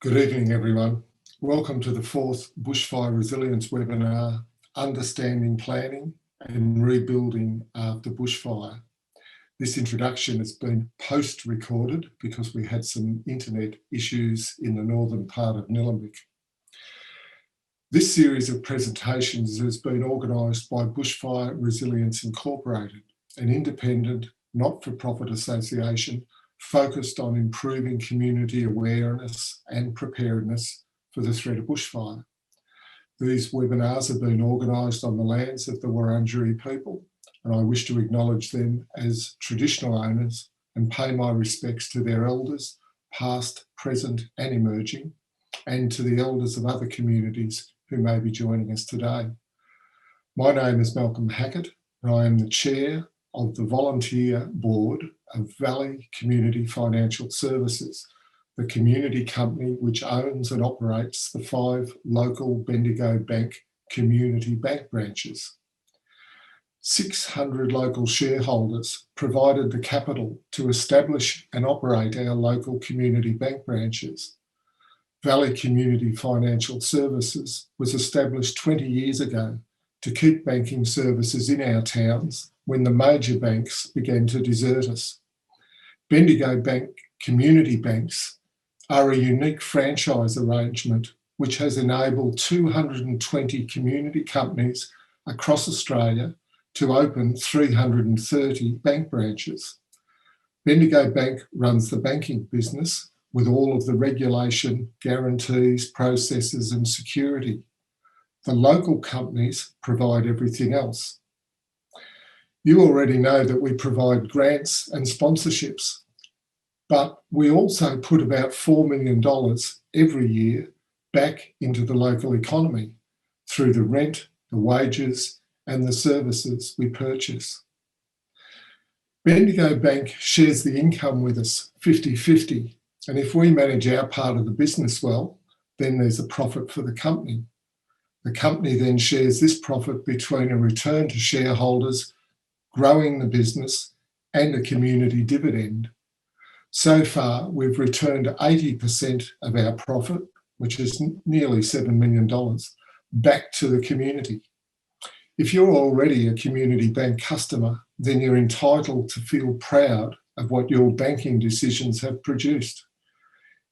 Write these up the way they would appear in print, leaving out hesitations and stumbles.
Good evening, everyone. Welcome to the fourth Bushfire Resilience webinar, Understanding Planning and Rebuilding After Bushfire. This introduction has been post-recorded because we had some internet issues in the northern part of Nillumbik. This series of presentations has been organised by Bushfire Resilience Incorporated, an independent, not-for-profit association focused on improving community awareness and preparedness for the threat of bushfire. These webinars have been organised on the lands of the Wurundjeri people, and I wish to acknowledge them as traditional owners and pay my respects to their elders, past, present and emerging, and to the elders of other communities who may be joining us today. My name is Malcolm Hackett, and I am the Chair of the Volunteer Board of Valley Community Financial Services, the community company which owns and operates the 5 local Bendigo Bank community bank branches. 600 local shareholders provided the capital to establish and operate our local community bank branches. Valley Community Financial Services was established 20 years ago to keep banking services in our towns when the major banks began to desert us. Bendigo Bank community banks are a unique franchise arrangement which has enabled 220 community companies across Australia to open 330 bank branches. Bendigo Bank runs the banking business with all of the regulation, guarantees, processes and security. The local companies provide everything else. You already know that we provide grants and sponsorships, but we also put about $4 million every year back into the local economy through the rent, the wages, and the services we purchase. Bendigo Bank shares the income with us 50-50, and if we manage our part of the business well, then there's a profit for the company. The company then shares this profit between a return to shareholders, growing the business, and a community dividend. So far, we've returned 80% of our profit, which is nearly $7 million, back to the community. If you're already a community bank customer, then you're entitled to feel proud of what your banking decisions have produced.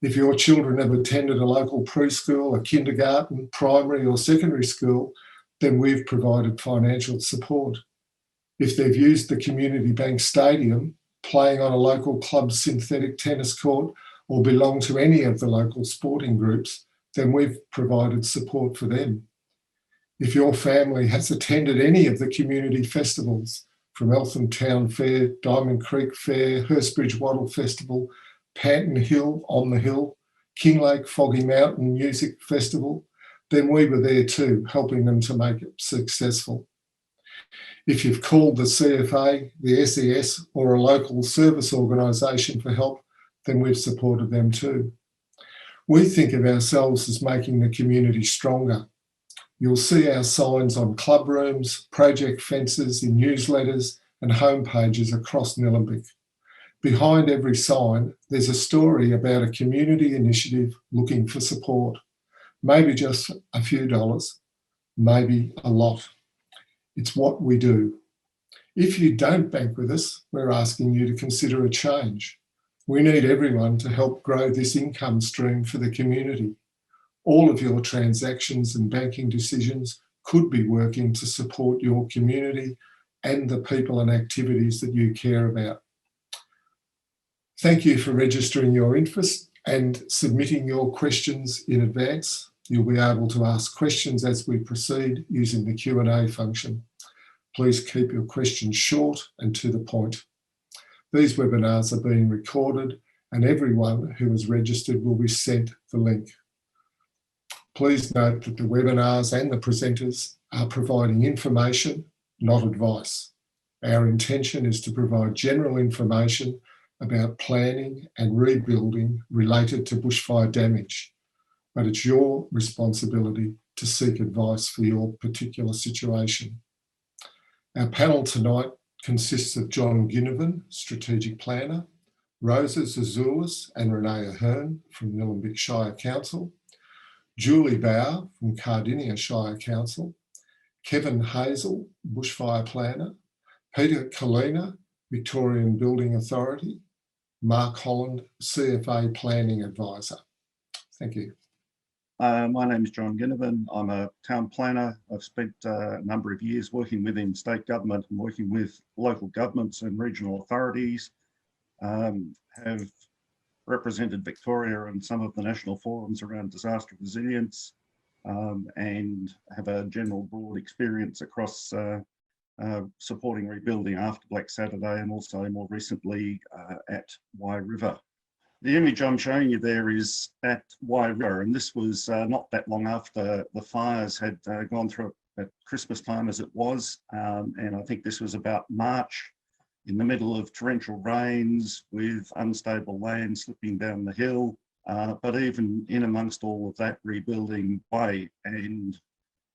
If your children have attended a local preschool, a kindergarten, primary or secondary school, then we've provided financial support. If they've used the community bank stadium, playing on a local club's synthetic tennis court, or belong to any of the local sporting groups, then we've provided support for them. If your family has attended any of the community festivals, from Eltham Town Fair, Diamond Creek Fair, Hurstbridge Wattle Festival, Panton Hill, On the Hill, Kinglake Foggy Mountain Music Festival, then we were there too, helping them to make it successful. If you've called the CFA, the SES, or a local service organisation for help, then we've supported them too. We think of ourselves as making the community stronger. You'll see our signs on club rooms, project fences, in newsletters and homepages across Nillumbik. Behind every sign, there's a story about a community initiative looking for support. Maybe just a few dollars, maybe a lot. It's what we do. If you don't bank with us, we're asking you to consider a change. We need everyone to help grow this income stream for the community. All of your transactions and banking decisions could be working to support your community and the people and activities that you care about. Thank you for registering your interest and submitting your questions in advance. You'll be able to ask questions as we proceed using the Q&A function. Please keep your questions short and to the point. These webinars are being recorded and everyone who is registered will be sent the link. Please note that the webinars and the presenters are providing information, not advice. Our intention is to provide general information about planning and rebuilding related to bushfire damage, but it's your responsibility to seek advice for your particular situation. Our panel tonight consists of John Ginnivan, Strategic Planner, Rosa Zazoulis and Renee Ahern from Nillumbik Shire Council, Julie Bauer from Cardinia Shire Council, Kevin Hazel, Bushfire Planner, Peter Kalina, Victorian Building Authority, Mark Holland, CFA Planning Advisor. Thank you. My name is John Ginnivan. I'm a town planner. I've spent a number of years working within state government and working with local governments and regional authorities. Have represented Victoria and some of the national forums around disaster resilience, and have a general broad experience across supporting rebuilding after Black Saturday, and also more recently at Wye River. The image I'm showing you there is at Wye River, and this was not that long after the fires had gone through at Christmas time as it was, and I think this was about March, in the middle of torrential rains with unstable land slipping down the hill, but even in amongst all of that, rebuilding Wye. And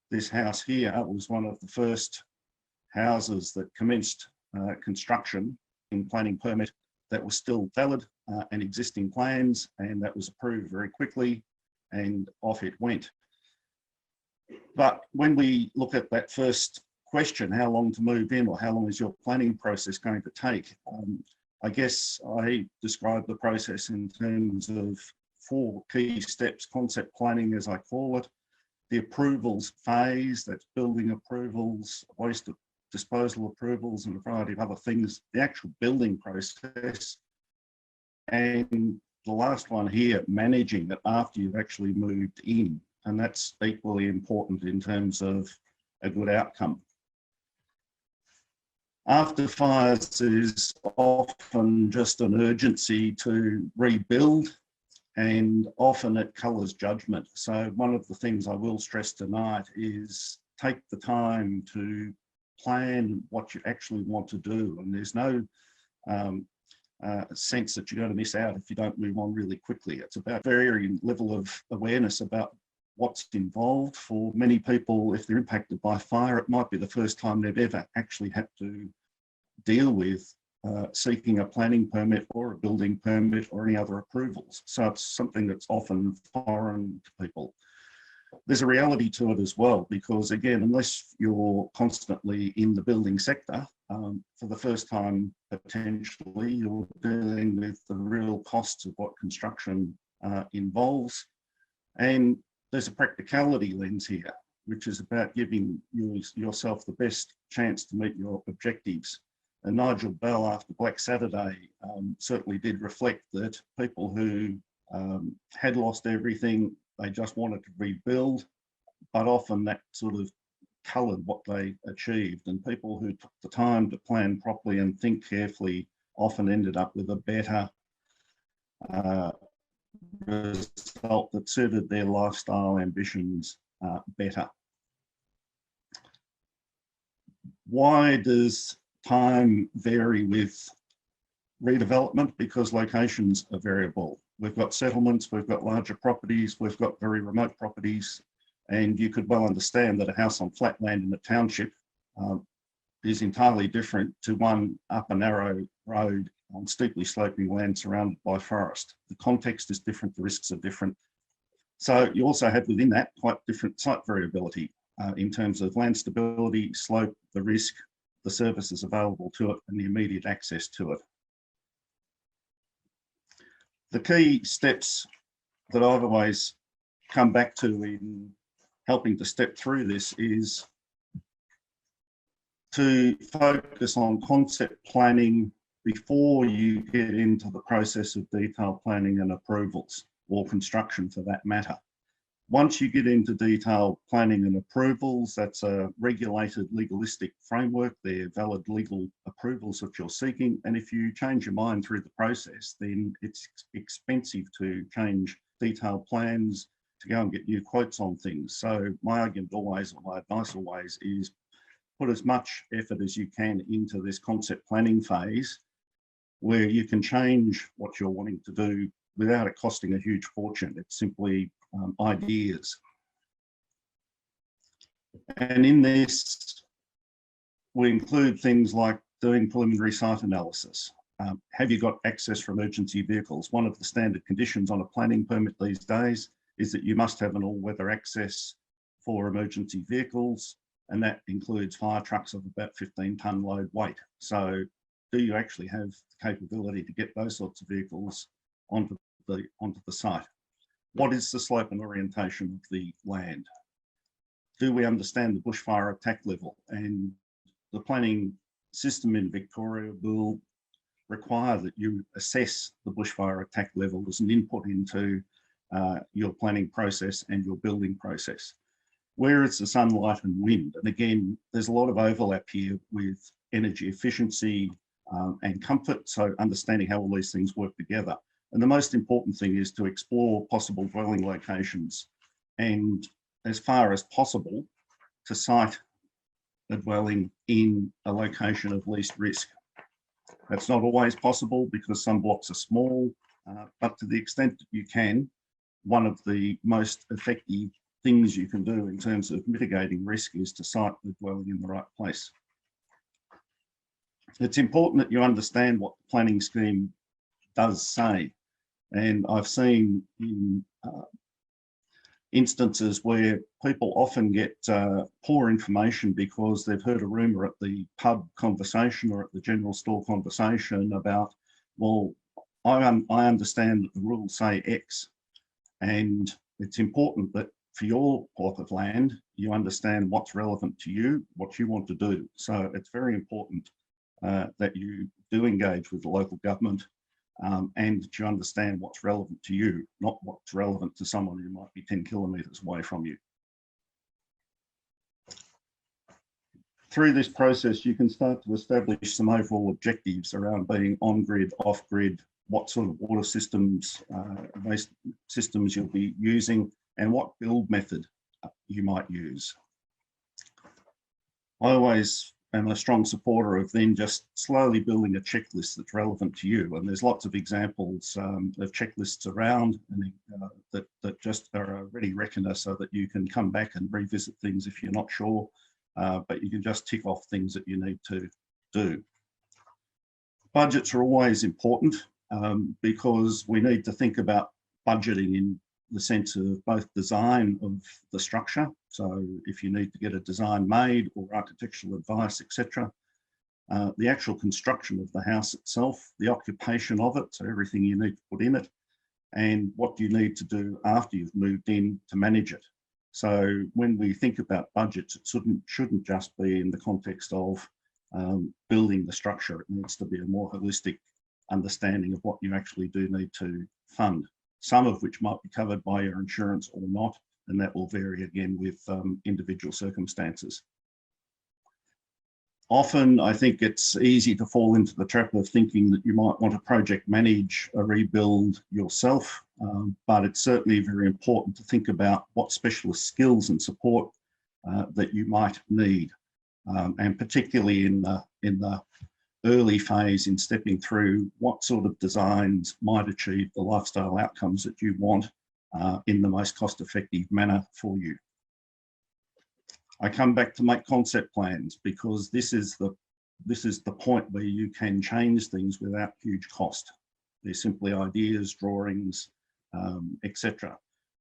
this house here was one of the first houses that commenced construction in planning permit that was still valid and existing plans, and that was approved very quickly, and off it went. But when we look at that first question, how long to move in, or how long is your planning process going to take? I guess I describe the process in terms of 4 key steps: concept planning, as I call it, the approvals phase, that's building approvals, waste disposal approvals, and a variety of other things, the actual building process, and the last one here, managing it after you've actually moved in. And that's equally important in terms of a good outcome. After fires is often just an urgency to rebuild, and often it colours judgment. So one of the things I will stress tonight is take the time to plan what you actually want to do, and there's no sense that you're going to miss out if you don't move on really quickly. It's about varying level of awareness about what's involved. For many people, if they're impacted by fire, it might be the first time they've ever actually had to deal with seeking a planning permit or a building permit or any other approvals. So it's something that's often foreign to people. There's a reality to it as well, because again, unless you're constantly in the building sector, for the first time, potentially, you're dealing with the real costs of what construction involves. And there's a practicality lens here, which is about giving yourself the best chance to meet your objectives. And Nigel Bell, after Black Saturday, certainly did reflect that people who had lost everything, they just wanted to rebuild, but often that sort of coloured what they achieved. And people who took the time to plan properly and think carefully often ended up with a better result that suited their lifestyle ambitions better. Why does time vary with redevelopment? Because locations are variable. We've got settlements, we've got larger properties, we've got very remote properties, and you could well understand that a house on flat land in a township is entirely different to one up a narrow road on steeply sloping land surrounded by forest. The context is different, the risks are different. So you also have within that quite different site variability in terms of land stability, slope, the risk, the services available to it, and the immediate access to it. The key steps that I've always come back to in helping to step through this is to focus on concept planning before you get into the process of detailed planning and approvals, or construction for that matter. Once you get into detailed planning and approvals, that's a regulated legalistic framework. They're valid legal approvals that you're seeking. And if you change your mind through the process, then it's expensive to change detailed plans, to go and get new quotes on things. So my argument always, or my advice always, is put as much effort as you can into this concept planning phase, where you can change what you're wanting to do without it costing a huge fortune. It's simply ideas. And in this, we include things like doing preliminary site analysis, have you got access for emergency vehicles? One of the standard conditions on a planning permit these days is that you must have an all-weather access for emergency vehicles, and that includes fire trucks of about 15-tonne load weight. So do you actually have the capability to get those sorts of vehicles onto the site? What is the slope and orientation of the land? Do we understand the bushfire attack level? And the planning system in Victoria will require that you assess the bushfire attack level as an input into your planning process and your building process. Where is the sunlight and wind? And again, there's a lot of overlap here with energy efficiency and comfort, so understanding how all these things work together. And the most important thing is to explore possible dwelling locations and, as far as possible, to site a dwelling in a location of least risk. That's not always possible because some blocks are small, but to the extent that you can, one of the most effective things you can do in terms of mitigating risk is to site the dwelling in the right place. It's important that you understand what the planning scheme does say. And I've seen in instances where people often get poor information because they've heard a rumour at the pub conversation or at the general store conversation about, well, I understand that the rules say X, and it's important that for your plot of land, you understand what's relevant to you, what you want to do. So it's very important that you do engage with the local government and that you understand what's relevant to you, not what's relevant to someone who might be 10 kilometres away from you. Through this process, you can start to establish some overall objectives around being on-grid, off-grid, what sort of water systems, waste systems you'll be using, and what build method you might use. I always am a strong supporter of then just slowly building a checklist that's relevant to you. And there's lots of examples of checklists around and, that just are a ready reckoner so that you can come back and revisit things if you're not sure, but you can just tick off things that you need to do. Budgets are always important because we need to think about budgeting in the sense of both design of the structure. So if you need to get a design made or architectural advice, etc. The actual construction of the house itself, the occupation of it, so everything you need to put in it, and what you need to do after you've moved in to manage it. So when we think about budgets, it shouldn't just be in the context of building the structure. It needs to be a more holistic understanding of what you actually do need to fund, some of which might be covered by your insurance or not, and that will vary again with individual circumstances. Often, I think it's easy to fall into the trap of thinking that you might want to project manage a rebuild yourself, but it's certainly very important to think about what specialist skills and support that you might need, and particularly in the early phase in stepping through what sort of designs might achieve the lifestyle outcomes that you want in the most cost-effective manner for you. I come back to make concept plans because this is the point where you can change things without huge cost. They're simply ideas, drawings, etc.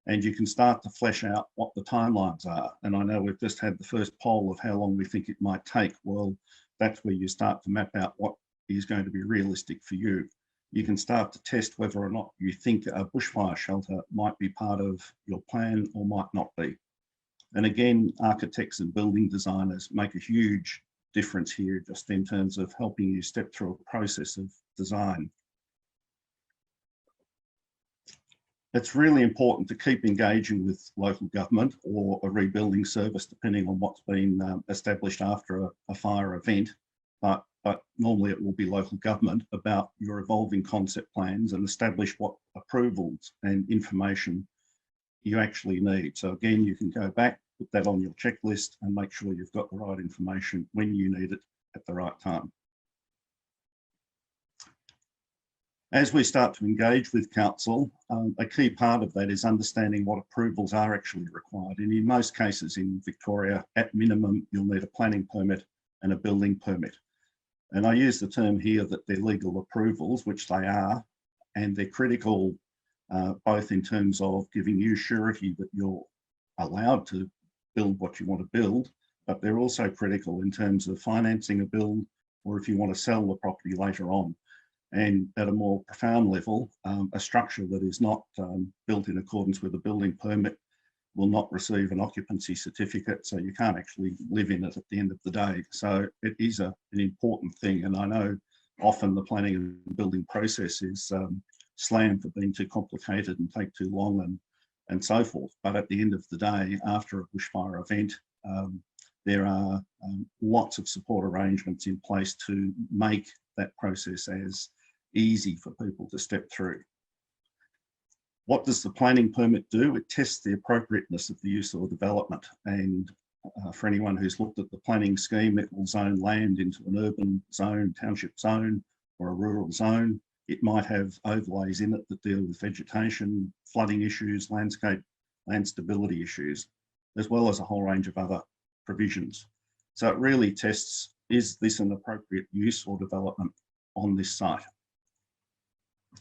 And you can start to flesh out what the timelines are. And I know we've just had the first poll of how long we think it might take. Well, that's where you start to map out what is going to be realistic for you. You can start to test whether or not you think a bushfire shelter might be part of your plan or might not be. And again, architects and building designers make a huge difference here just in terms of helping you step through a process of design. It's really important to keep engaging with local government or a rebuilding service, depending on what's been established after a fire event. But normally it will be local government about your evolving concept plans and establish what approvals and information you actually need. So again, you can go back, put that on your checklist and make sure you've got the right information when you need it at the right time. As we start to engage with council, a key part of that is understanding what approvals are actually required. And in most cases in Victoria, at minimum, you'll need a planning permit and a building permit. And I use the term here that they're legal approvals, which they are, and they're critical both in terms of giving you surety that you're allowed to build what you want to build, but they're also critical in terms of financing a build, or if you want to sell the property later on. And at a more profound level, a structure that is not built in accordance with a building permit will not receive an occupancy certificate, so you can't actually live in it at the end of the day. So it is an important thing, and I know often the planning and building process is slammed for being too complicated and take too long and so forth. But at the end of the day, after a bushfire event, there are lots of support arrangements in place to make that process as easy for people to step through. What does the planning permit do? It tests the appropriateness of the use or development. And for anyone who's looked at the planning scheme, it will zone land into an urban zone, township zone, or a rural zone. It might have overlays in it that deal with vegetation, flooding issues, landscape, land stability issues, as well as a whole range of other provisions. So it really tests, is this an appropriate use or development on this site?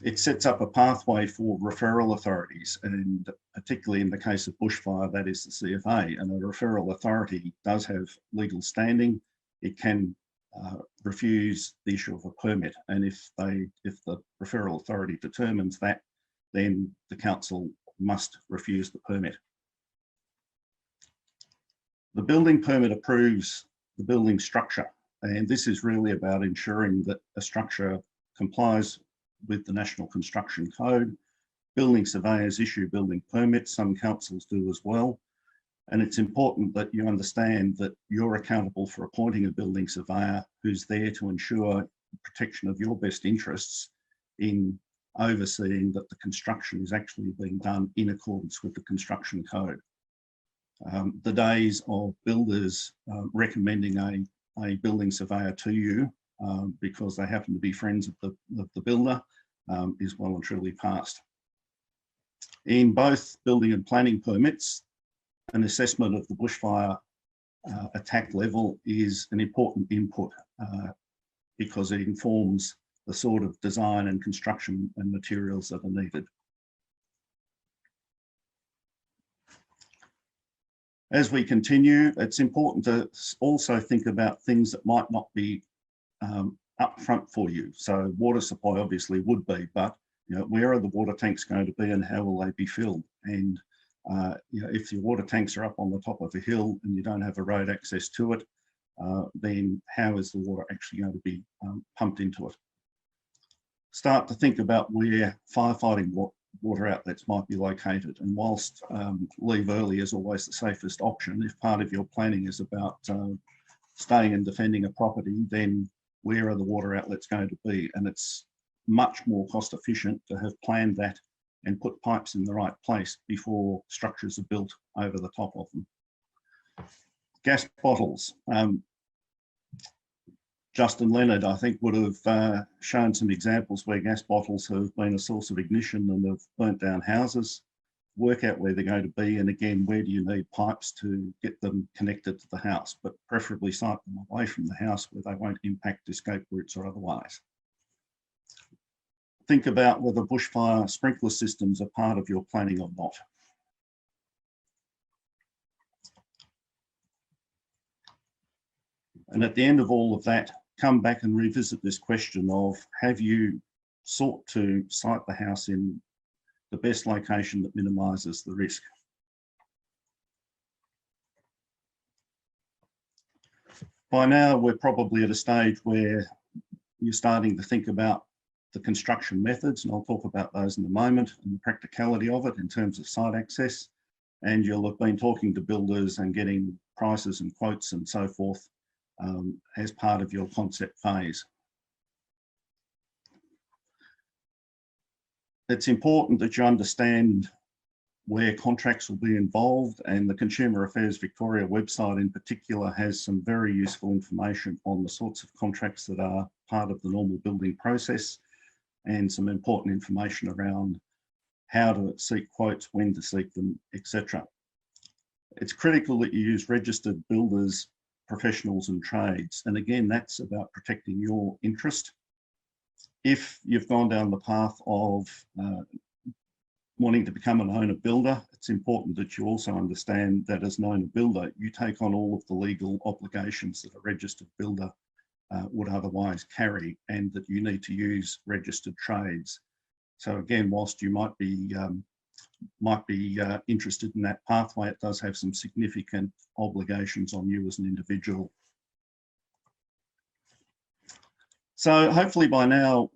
It sets up a pathway for referral authorities, and particularly in the case of bushfire, that is the CFA, and a referral authority does have legal standing. It can refuse the issue of a permit, and if the referral authority determines that, then the council must refuse the permit. The building permit approves the building structure, and this is really about ensuring that a structure complies with the National Construction Code. Building surveyors issue building permits, some councils do as well. And it's important that you understand that you're accountable for appointing a building surveyor who's there to ensure the protection of your best interests in overseeing that the construction is actually being done in accordance with the construction code. The days of builders recommending a building surveyor to you because they happen to be friends of the builder is well and truly past. In both building and planning permits, an assessment of the bushfire attack level is an important input because it informs the sort of design and construction and materials that are needed. As we continue, it's important to also think about things that might not be up front for you. So water supply obviously would be, but where are the water tanks going to be and how will they be filled? And if your water tanks are up on the top of a hill and you don't have a road access to it, then how is the water actually going to be pumped into it? Start to think about where firefighting water outlets might be located. And whilst leave early is always the safest option, if part of your planning is about staying and defending a property, then where are the water outlets going to be? And it's much more cost efficient to have planned that and put pipes in the right place before structures are built over the top of them. Gas bottles. Justin Leonard, I think, would have shown some examples where gas bottles have been a source of ignition and have burnt down houses. Work out where they're going to be, and again, where do you need pipes to get them connected to the house, but preferably site them away from the house where they won't impact escape routes or otherwise. Think about whether bushfire sprinkler systems are part of your planning or not. And at the end of all of that, come back and revisit this question of, have you sought to site the house in the best location that minimises the risk? By now, we're probably at a stage where you're starting to think about the construction methods, and I'll talk about those in a moment, and the practicality of it in terms of site access. And you'll have been talking to builders and getting prices and quotes and so forth as part of your concept phase. It's important that you understand where contracts will be involved, and the Consumer Affairs Victoria website in particular has some very useful information on the sorts of contracts that are part of the normal building process, and some important information around how to seek quotes, when to seek them, etc. It's critical that you use registered builders professionals and trades. And again, that's about protecting your interest. If you've gone down the path of wanting to become an owner builder, it's important that you also understand that as an owner builder, you take on all of the legal obligations that a registered builder would otherwise carry, and that you need to use registered trades. So again, whilst you might be interested in that pathway, it does have some significant obligations on you as an individual. So hopefully by now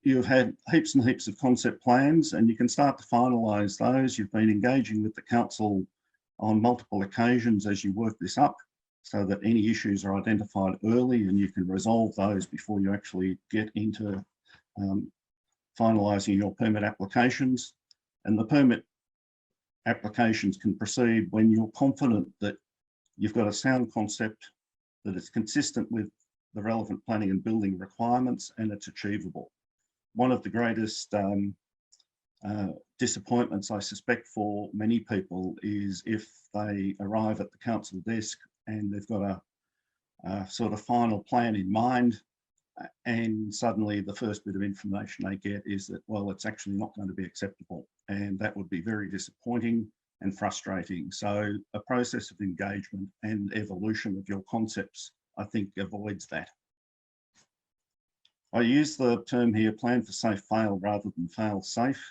you've had heaps and heaps of concept plans, and you can start to finalise those. You've been engaging with the council on multiple occasions as you work this up, so that any issues are identified early and you can resolve those before you actually get into finalising your permit applications. And the permit applications can proceed when you're confident that you've got a sound concept, that it's consistent with the relevant planning and building requirements, and it's achievable. One of the greatest disappointments, I suspect, for many people is if they arrive at the council desk and they've got a sort of final plan in mind, and suddenly the first bit of information they get is that, well, it's actually not going to be acceptable. And that would be very disappointing and frustrating. So a process of engagement and evolution of your concepts, I think, avoids that. I use the term here, plan for safe fail rather than fail safe.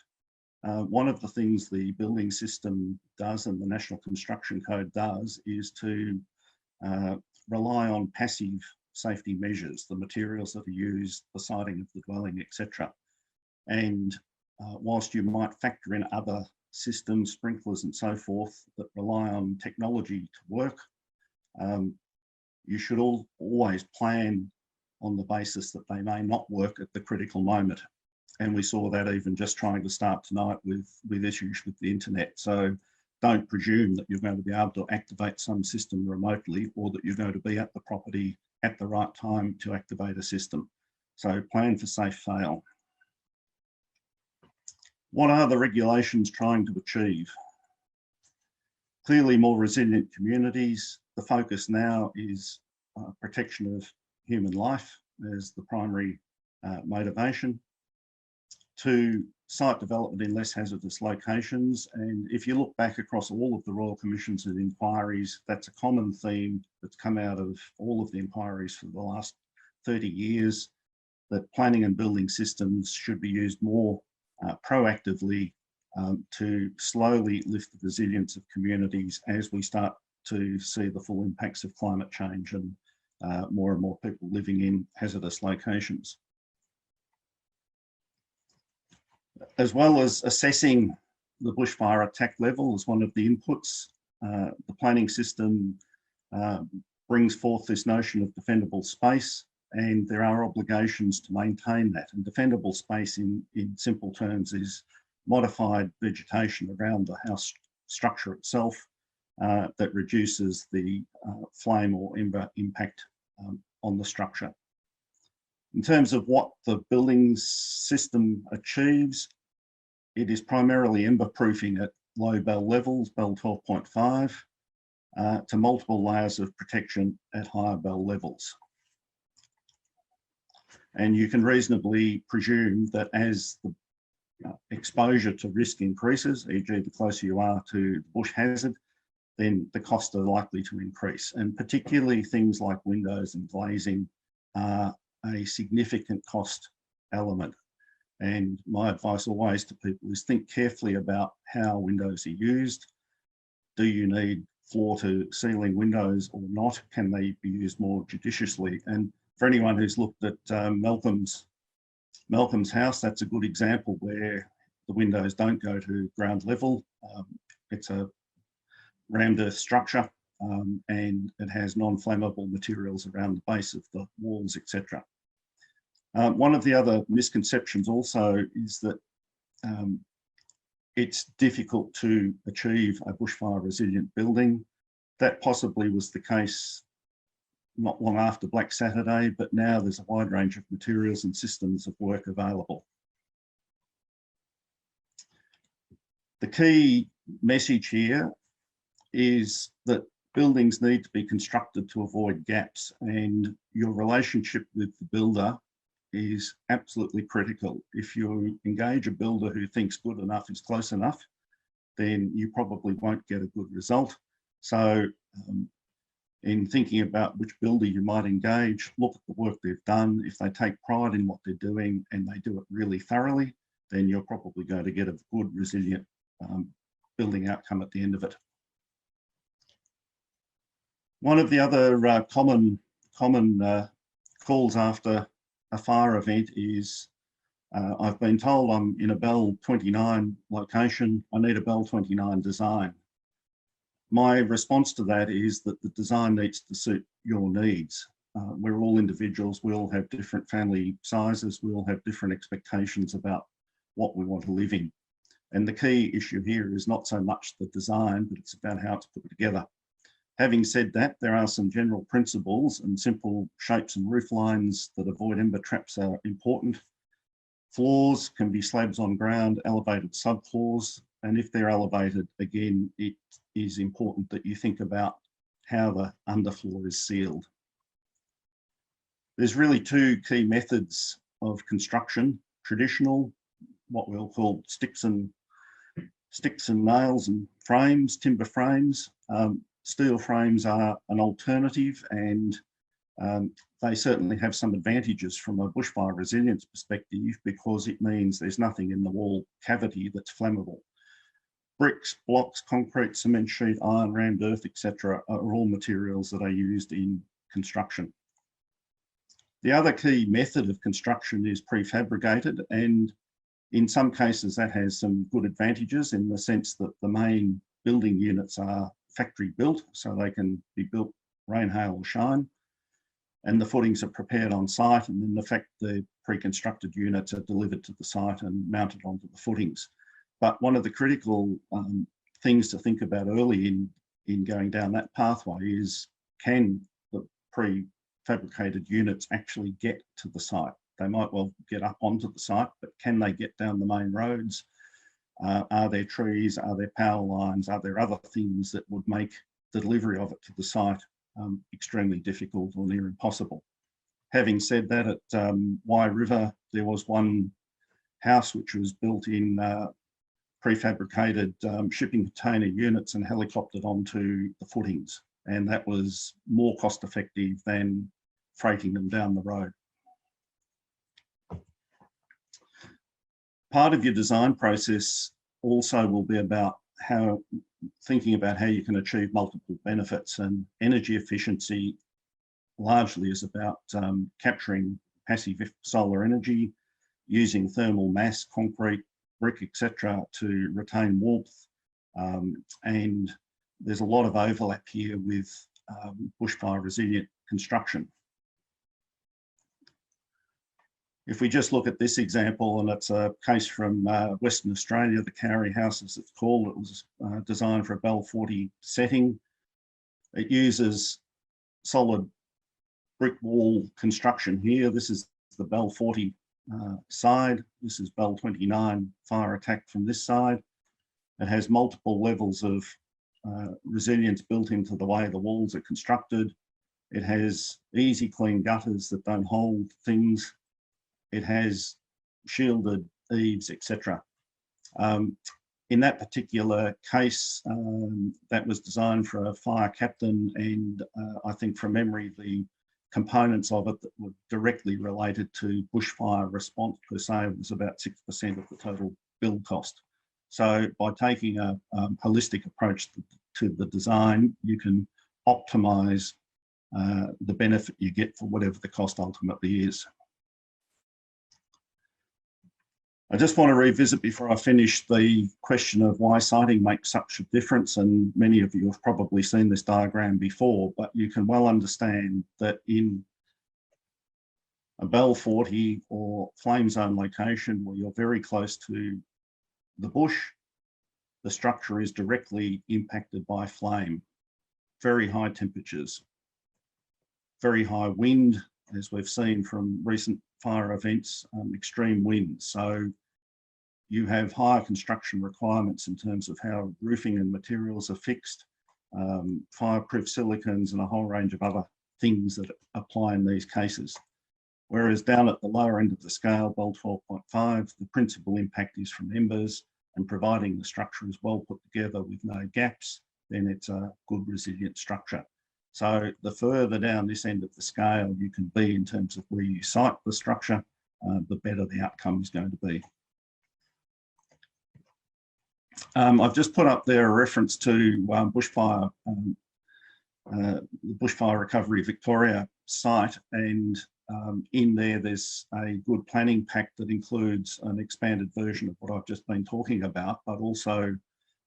One of the things the building system does and the National Construction Code does is to rely on passive safety measures, the materials that are used, the siding of the dwelling, etc. And whilst you might factor in other systems, sprinklers and so forth, that rely on technology to work, you should always plan on the basis that they may not work at the critical moment. And we saw that even just trying to start tonight with issues with the internet. So don't presume that you're going to be able to activate some system remotely, or that you're going to be at the property at the right time to activate a system. So plan for safe fail. What are the regulations trying to achieve? Clearly more resilient communities. The focus now is protection of human life as the primary motivation. To site development in less hazardous locations. And if you look back across all of the Royal Commissions and inquiries, that's a common theme that's come out of all of the inquiries for the last 30 years, that planning and building systems should be used more proactively to slowly lift the resilience of communities as we start to see the full impacts of climate change and more and more people living in hazardous locations. As well as assessing the bushfire attack level as one of the inputs, the planning system brings forth this notion of defendable space, and there are obligations to maintain that. And defendable space in simple terms is modified vegetation around the house structure itself that reduces the flame or ember impact on the structure. In terms of what the building system achieves, it is primarily ember proofing at low bell levels, bell 12.5, to multiple layers of protection at higher bell levels. And you can reasonably presume that as the exposure to risk increases, e.g. the closer you are to the bush hazard, then the costs are likely to increase. And particularly things like windows and glazing are a significant cost element. And my advice always to people is think carefully about how windows are used. Do you need floor to ceiling windows or not? Can they be used more judiciously? And for anyone who's looked at Malcolm's house, that's a good example where the windows don't go to ground level. It's a rammed earth structure and it has non-flammable materials around the base of the walls, etc. One of the other misconceptions also is that it's difficult to achieve a bushfire resilient building. That possibly was the case not long after Black Saturday, but now there's a wide range of materials and systems of work available. The key message here is that Buildings need to be constructed to avoid gaps, and your relationship with the builder is absolutely critical. If you engage a builder who thinks good enough is close enough, then you probably won't get a good result. So in thinking about which builder you might engage, look at the work they've done. If they take pride in what they're doing and they do it really thoroughly, then you're probably going to get a good, resilient building outcome at the end of it. One of the other common calls after a fire event is, I've been told I'm in a Bell 29 location, I need a Bell 29 design. My response to that is that the design needs to suit your needs. We're all individuals, we all have different family sizes, we all have different expectations about what we want to live in. And the key issue here is not so much the design, but it's about how it's put together. Having said that, there are some general principles, and simple shapes and roof lines that avoid ember traps are important. Floors can be slabs on ground, elevated subfloors, and if they're elevated, again, it is important that you think about how the underfloor is sealed. There's really two key methods of construction: traditional, what we'll call sticks and nails and frames, timber frames. Steel frames are an alternative, and they certainly have some advantages from a bushfire resilience perspective, because it means there's nothing in the wall cavity that's flammable. Bricks, blocks, concrete, cement sheet, iron, rammed earth, etc. are all materials that are used in construction. The other key method of construction is prefabricated, and in some cases that has some good advantages in the sense that the main building units are factory built, so they can be built rain, hail or shine, and the footings are prepared on site, and in effect the pre-constructed units are delivered to the site and mounted onto the footings. But one of the critical things to think about early in going down that pathway is, can the prefabricated units actually get to the site? They might well get up onto the site, but can they get down the main roads? Are there trees? Are there power lines? Are there other things that would make the delivery of it to the site extremely difficult or near impossible? Having said that, at Wye River, there was one house which was built in prefabricated shipping container units and helicoptered onto the footings, and that was more cost effective than freighting them down the road. Part of your design process also will be about thinking about how you can achieve multiple benefits, and energy efficiency largely is about capturing passive solar energy, using thermal mass, concrete, brick, etc. to retain warmth, and there's a lot of overlap here with bushfire resilient construction. If we just look at this example, and it's a case from Western Australia, the Cowrie House as it's called, it was designed for a Bell 40 setting. It uses solid brick wall construction here. This is the Bell 40 side. This is Bell 29 fire attack from this side. It has multiple levels of resilience built into the way the walls are constructed. It has easy clean gutters that don't hold things. It has shielded eaves, etc. In that particular case, that was designed for a fire captain, and I think from memory, the components of it that were directly related to bushfire response per se was about 6% of the total build cost. So by taking a holistic approach to the design, you can optimise the benefit you get for whatever the cost ultimately is. I just want to revisit before I finish the question of why citing makes such a difference, and many of you have probably seen this diagram before, but you can well understand that in a Bell 40 or flame zone location where you're very close to the bush, the structure is directly impacted by flame. Very high temperatures, very high wind, as we've seen from recent fire events, extreme winds. So you have higher construction requirements in terms of how roofing and materials are fixed. fireproof silicons, and a whole range of other things that apply in these cases. Whereas down at the lower end of the scale, BEL 12.5, the principal impact is from embers, and providing the structure is well put together with no gaps, then it's a good resilient structure. So the further down this end of the scale you can be in terms of where you site the structure, the better the outcome is going to be. I've just put up there a reference to Bushfire, the Bushfire Recovery Victoria site, and in there's a good planning pack that includes an expanded version of what I've just been talking about, but also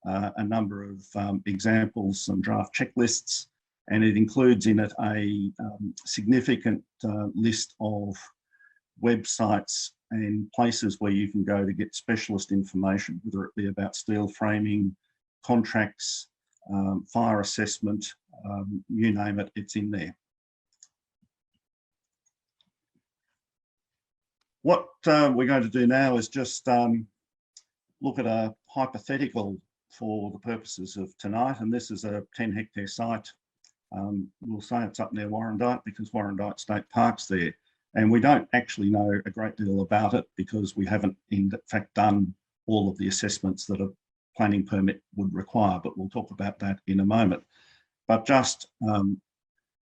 a number of examples, some draft checklists, and it includes in it a significant list of websites and places where you can go to get specialist information, whether it be about steel framing, contracts, fire assessment, you name it, it's in there. What we're going to do now is just look at a hypothetical for the purposes of tonight, and this is a 10-hectare site. We'll say it's up near Warrandyte because Warrandyte State Park's there. And we don't actually know a great deal about it because we haven't in fact done all of the assessments that a planning permit would require, but we'll talk about that in a moment. But just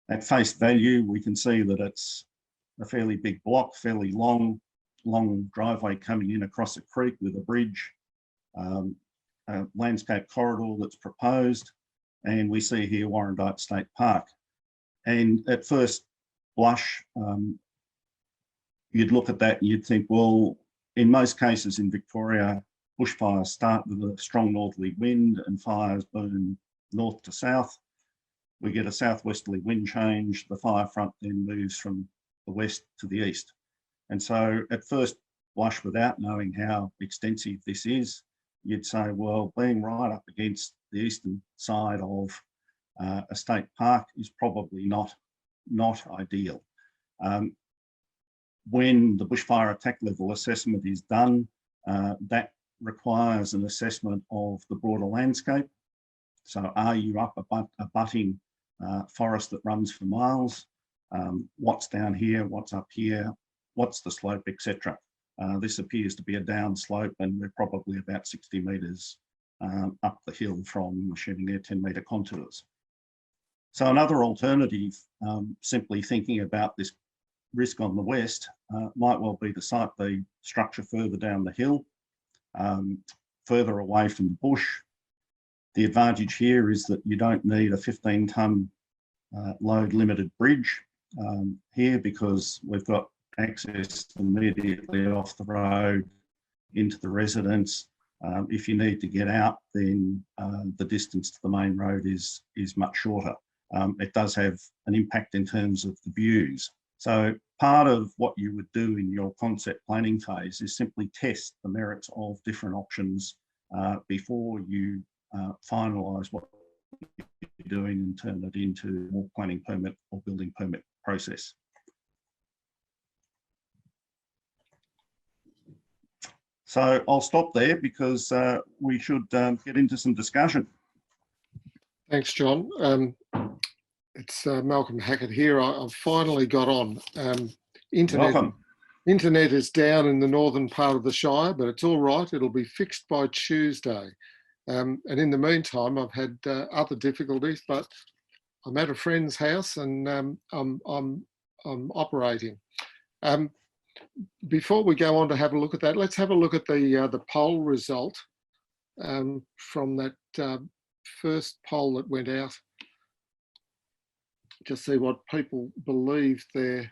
at face value, we can see that it's a fairly big block, fairly long driveway coming in across a creek with a bridge, a landscape corridor that's proposed, and we see here Warrandyte State Park. And at first blush, you'd look at that and you'd think, well, in most cases in Victoria, bushfires start with a strong northerly wind and fires burn north to south. We get a southwesterly wind change, the fire front then moves from the west to the east. And so at first blush, without knowing how extensive this is, you'd say, well, being right up against the eastern side of a state park is probably not ideal. When the bushfire attack level assessment is done, that requires an assessment of the broader landscape. So are you up abutting forest that runs for miles? What's down here? What's up here? What's the slope, etc. This appears to be a down slope, and we're probably about 60 metres up the hill from shooting their 10-metre contours. So another alternative, simply thinking about this risk on the west, might well be to site the structure further down the hill, further away from the bush. The advantage here is that you don't need a 15-tonne load limited bridge here because we've got access immediately off the road into the residence. If you need to get out, then the distance to the main road is much shorter. It does have an impact in terms of the views. So part of what you would do in your concept planning phase is simply test the merits of different options before you finalise what you're doing and turn it into a more planning permit or building permit process. So I'll stop there because we should get into some discussion. Thanks, John. It's Malcolm Hackett here. I've finally got on. Internet is down in the northern part of the Shire, but it's all right. It'll be fixed by Tuesday. And in the meantime, I've had other difficulties, but I'm at a friend's house and I'm operating. Before we go on to have a look at that, let's have a look at the poll result from that first poll that went out. Just see what people believe there.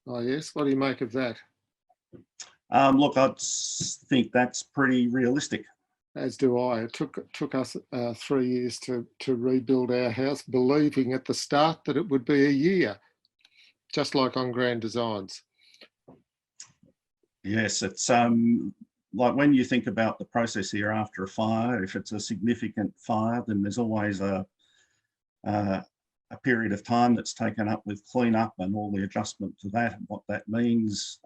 Oh yes, what do you make of that? Look, I think that's pretty realistic. As do I. It took us 3 years to rebuild our house, believing at the start that it would be a year, just like on Grand Designs. Yes, it's like when you think about the process here after a fire, if it's a significant fire, then there's always a period of time that's taken up with cleanup and all the adjustment to that and what that means.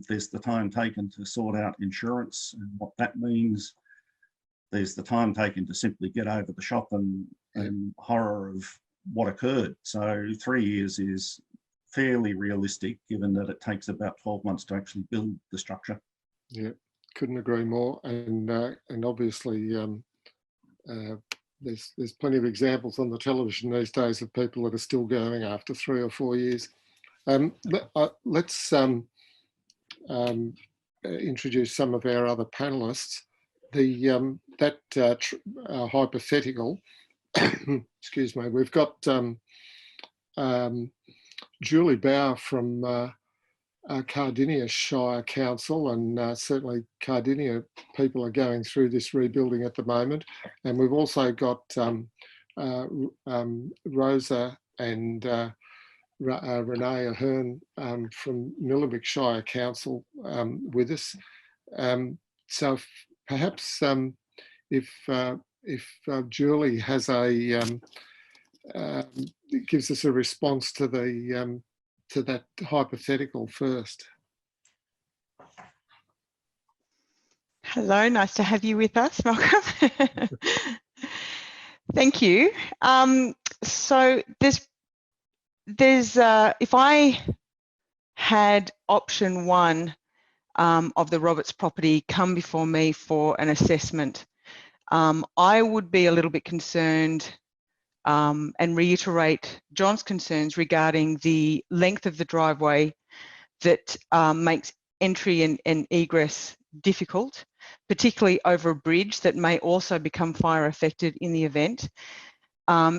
There's the time taken to sort out insurance and what that means. there's the time taken to simply get over the shock and horror of what occurred. So 3 years is fairly realistic, given that it takes about 12 months to actually build the structure. Yeah, couldn't agree more. And obviously, there's plenty of examples on the television these days of people that are still going after 3 or 4 years. Let's introduce some of our other panelists. That hypothetical, excuse me, we've got Julie Bauer from Cardinia Shire Council, and certainly Cardinia people are going through this rebuilding at the moment. And we've also got Rosa and Renee Ahern from Nillumbik Shire Council with us. So perhaps if Julie has gives us a response to that hypothetical first. Hello, nice to have you with us, Malcolm. Thank you. So there's if I had option 1 of the Roberts property come before me for an assessment, I would be a little bit concerned and reiterate John's concerns regarding the length of the driveway that makes entry and egress difficult, particularly over a bridge that may also become fire affected in the event.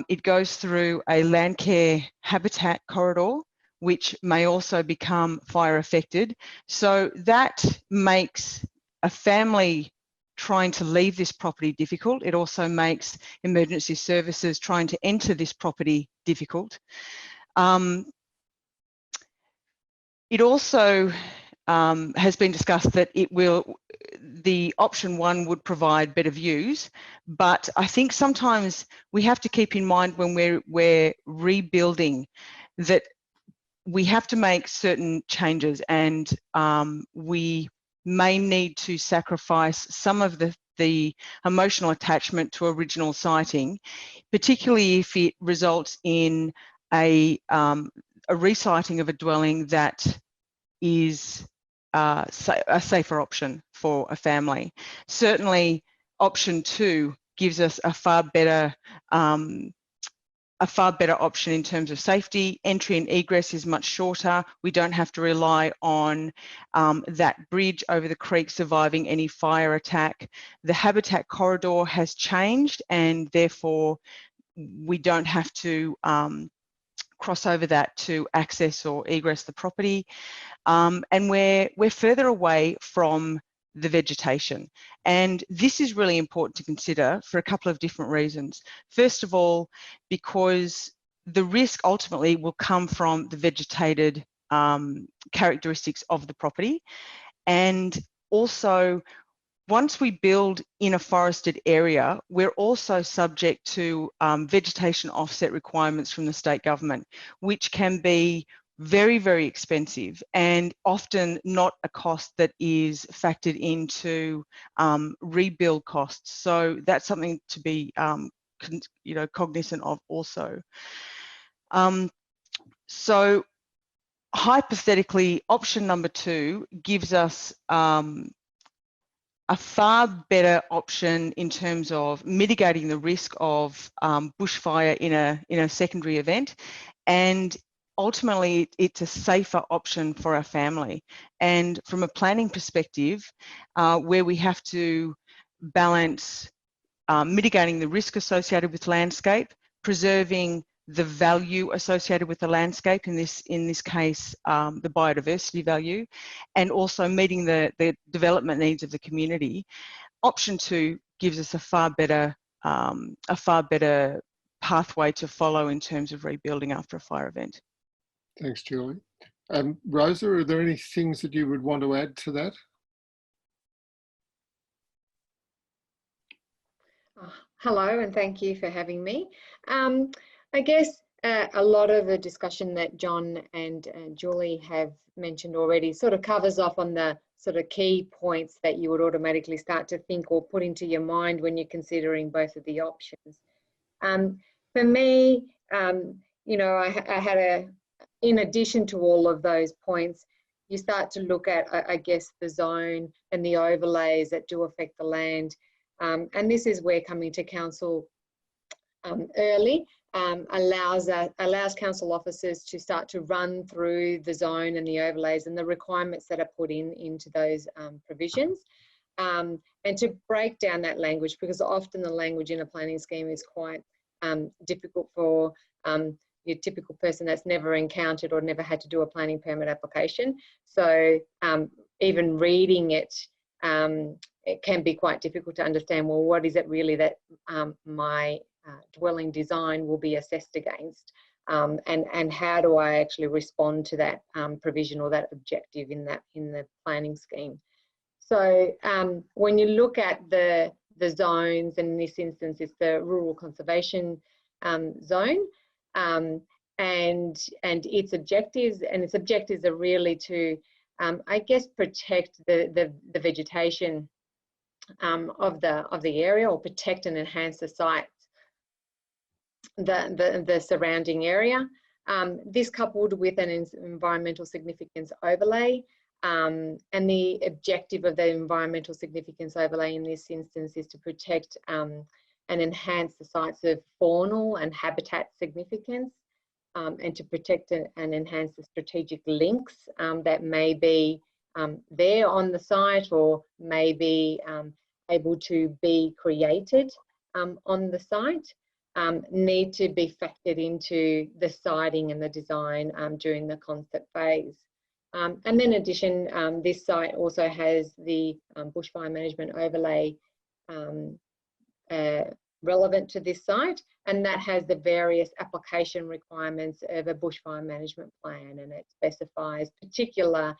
It goes through a land care habitat corridor, which may also become fire affected. So that makes a family trying to leave this property difficult. It also makes emergency services trying to enter this property difficult. It also has been discussed that the option 1 would provide better views, but I think sometimes we have to keep in mind when we're rebuilding that we have to make certain changes, and we may need to sacrifice some of the emotional attachment to original siting, particularly if it results in a resiting of a dwelling that is a safer option for a family. Certainly, option 2 gives us a far better option in terms of safety. Entry and egress is much shorter. We don't have to rely on that bridge over the creek surviving any fire attack. The habitat corridor has changed, and therefore we don't have to cross over that to access or egress the property. And we're further away from the vegetation. And this is really important to consider for a couple of different reasons. First of all, because the risk ultimately will come from the vegetated characteristics of the property. And also, once we build in a forested area, we're also subject to vegetation offset requirements from the state government, which can be very, very expensive and often not a cost that is factored into rebuild costs. So that's something to be cognizant of also. So hypothetically, option number 2 gives us a far better option in terms of mitigating the risk of bushfire in a secondary event, and ultimately it's a safer option for our family. And from a planning perspective, where we have to balance mitigating the risk associated with landscape, preserving the value associated with the landscape, in this case, the biodiversity value, and also meeting the development needs of the community. Option 2 gives us a far better pathway to follow in terms of rebuilding after a fire event. Thanks, Julie. Rosa, are there any things that you would want to add to that? Hello, and thank you for having me. I guess a lot of the discussion that John and Julie have mentioned already sort of covers off on the sort of key points that you would automatically start to think or put into your mind when you're considering both of the options. For me, you know, I had in addition to all of those points, you start to look at, I guess, the zone and the overlays that do affect the land. And this is where coming to council early allows council officers to start to run through the zone and the overlays and the requirements that are put into those provisions, and to break down that language, because often the language in a planning scheme is quite difficult for your typical person that's never encountered or never had to do a planning permit application. So even reading it, it can be quite difficult to understand, well, what is it really that my dwelling design will be assessed against, and how do I actually respond to that provision or that objective in the planning scheme. So when you look at the zones, and in this instance it's the rural conservation zone, and its objectives, are really to I guess protect the vegetation of the area, or protect and enhance the sites, the surrounding area. This coupled with an environmental significance overlay, and the objective of the environmental significance overlay in this instance is to protect and enhance the sites of faunal and habitat significance, and to protect and enhance the strategic links that may be there on the site, or may be able to be created on the site, need to be factored into the siting and the design during the concept phase. And then in addition, this site also has the bushfire management overlay relevant to this site, and that has the various application requirements of a bushfire management plan, and it specifies particular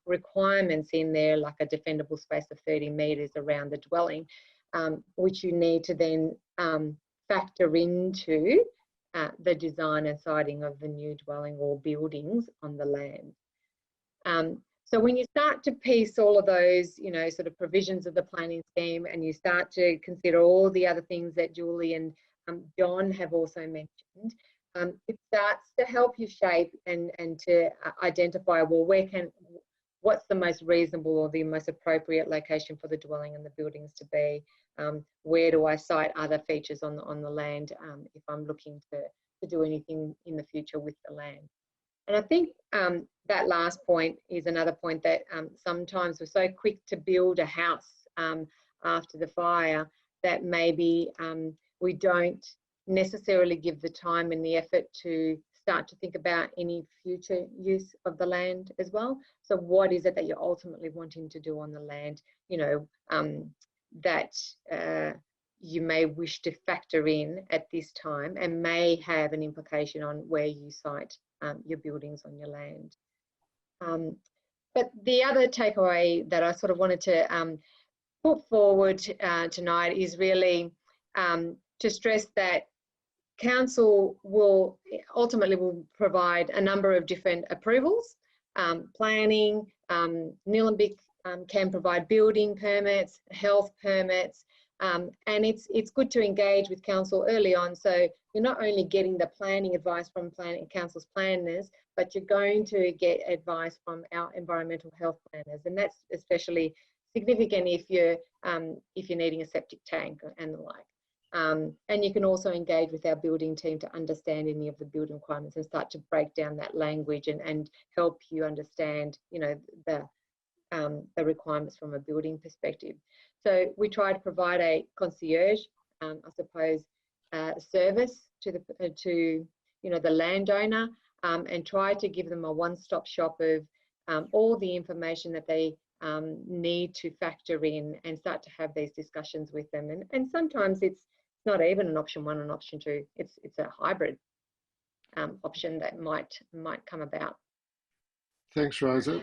requirements in there, like a defendable space of 30 metres around the dwelling, which you need to then factor into the design and siting of the new dwelling or buildings on the land. So when you start to piece all of those, you know, sort of provisions of the planning scheme, and you start to consider all the other things that Julie and John have also mentioned, it starts to help you shape and to identify, well, what's the most reasonable or the most appropriate location for the dwelling and the buildings to be? Where do I cite other features on the land if I'm looking to do anything in the future with the land? And I think that last point is another point that sometimes we're so quick to build a house after the fire that maybe we don't necessarily give the time and the effort to start to think about any future use of the land as well. So what is it that you're ultimately wanting to do on the land, you know, that you may wish to factor in at this time, and may have an implication on where you site your buildings on your land. But the other takeaway that I sort of wanted to put forward tonight is really to stress that council will ultimately provide a number of different approvals, planning, Nillumbik can provide building permits, health permits, and it's good to engage with council early on, so you're not only getting the planning advice from council's planners, but you're going to get advice from our environmental health planners, and that's especially significant if you're needing a septic tank and the like. And you can also engage with our building team to understand any of the building requirements and start to break down that language and help you understand, you know, the requirements from a building perspective. So we try to provide a concierge, I suppose, service to you know, the landowner, and try to give them a one-stop shop of all the information that they need to factor in, and start to have these discussions with them. And sometimes it's not even an option 1 and option 2. It's a hybrid option that might come about. Thanks, Rosa.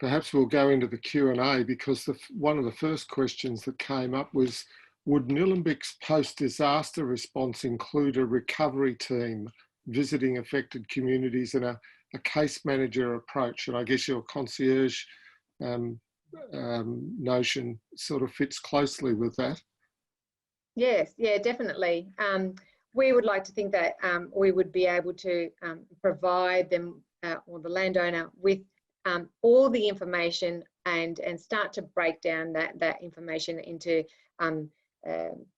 Perhaps we'll go into the Q&A, because one of the first questions that came up was, would Nillumbik's post-disaster response include a recovery team visiting affected communities and a case manager approach? And I guess your concierge notion sort of fits closely with that. Yes, yeah, definitely. We would like to think that we would be able to provide them or the landowner with all the information and start to break down that information into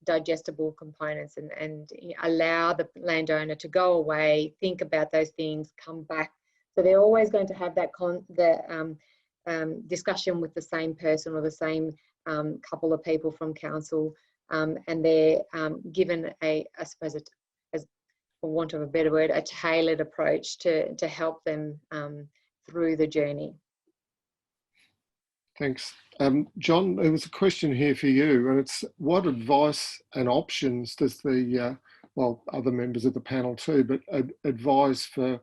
digestible components and allow the landowner to go away, think about those things, come back. So they're always going to have that discussion with the same person or the same couple of people from council, and they're given I suppose, as for want of a better word, a tailored approach to help them through the journey. Thanks. John, there was a question here for you, and it's what advice and options does the, well, other members of the panel too, but advise for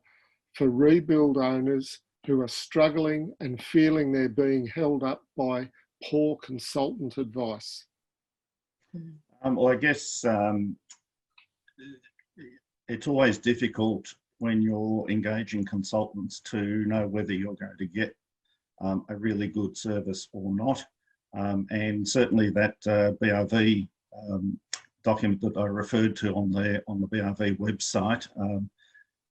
rebuild owners who are struggling and feeling they're being held up by poor consultant advice? Well, I guess it's always difficult when you're engaging consultants to know whether you're going to get a really good service or not. And certainly that BRV document that I referred to on the BRV website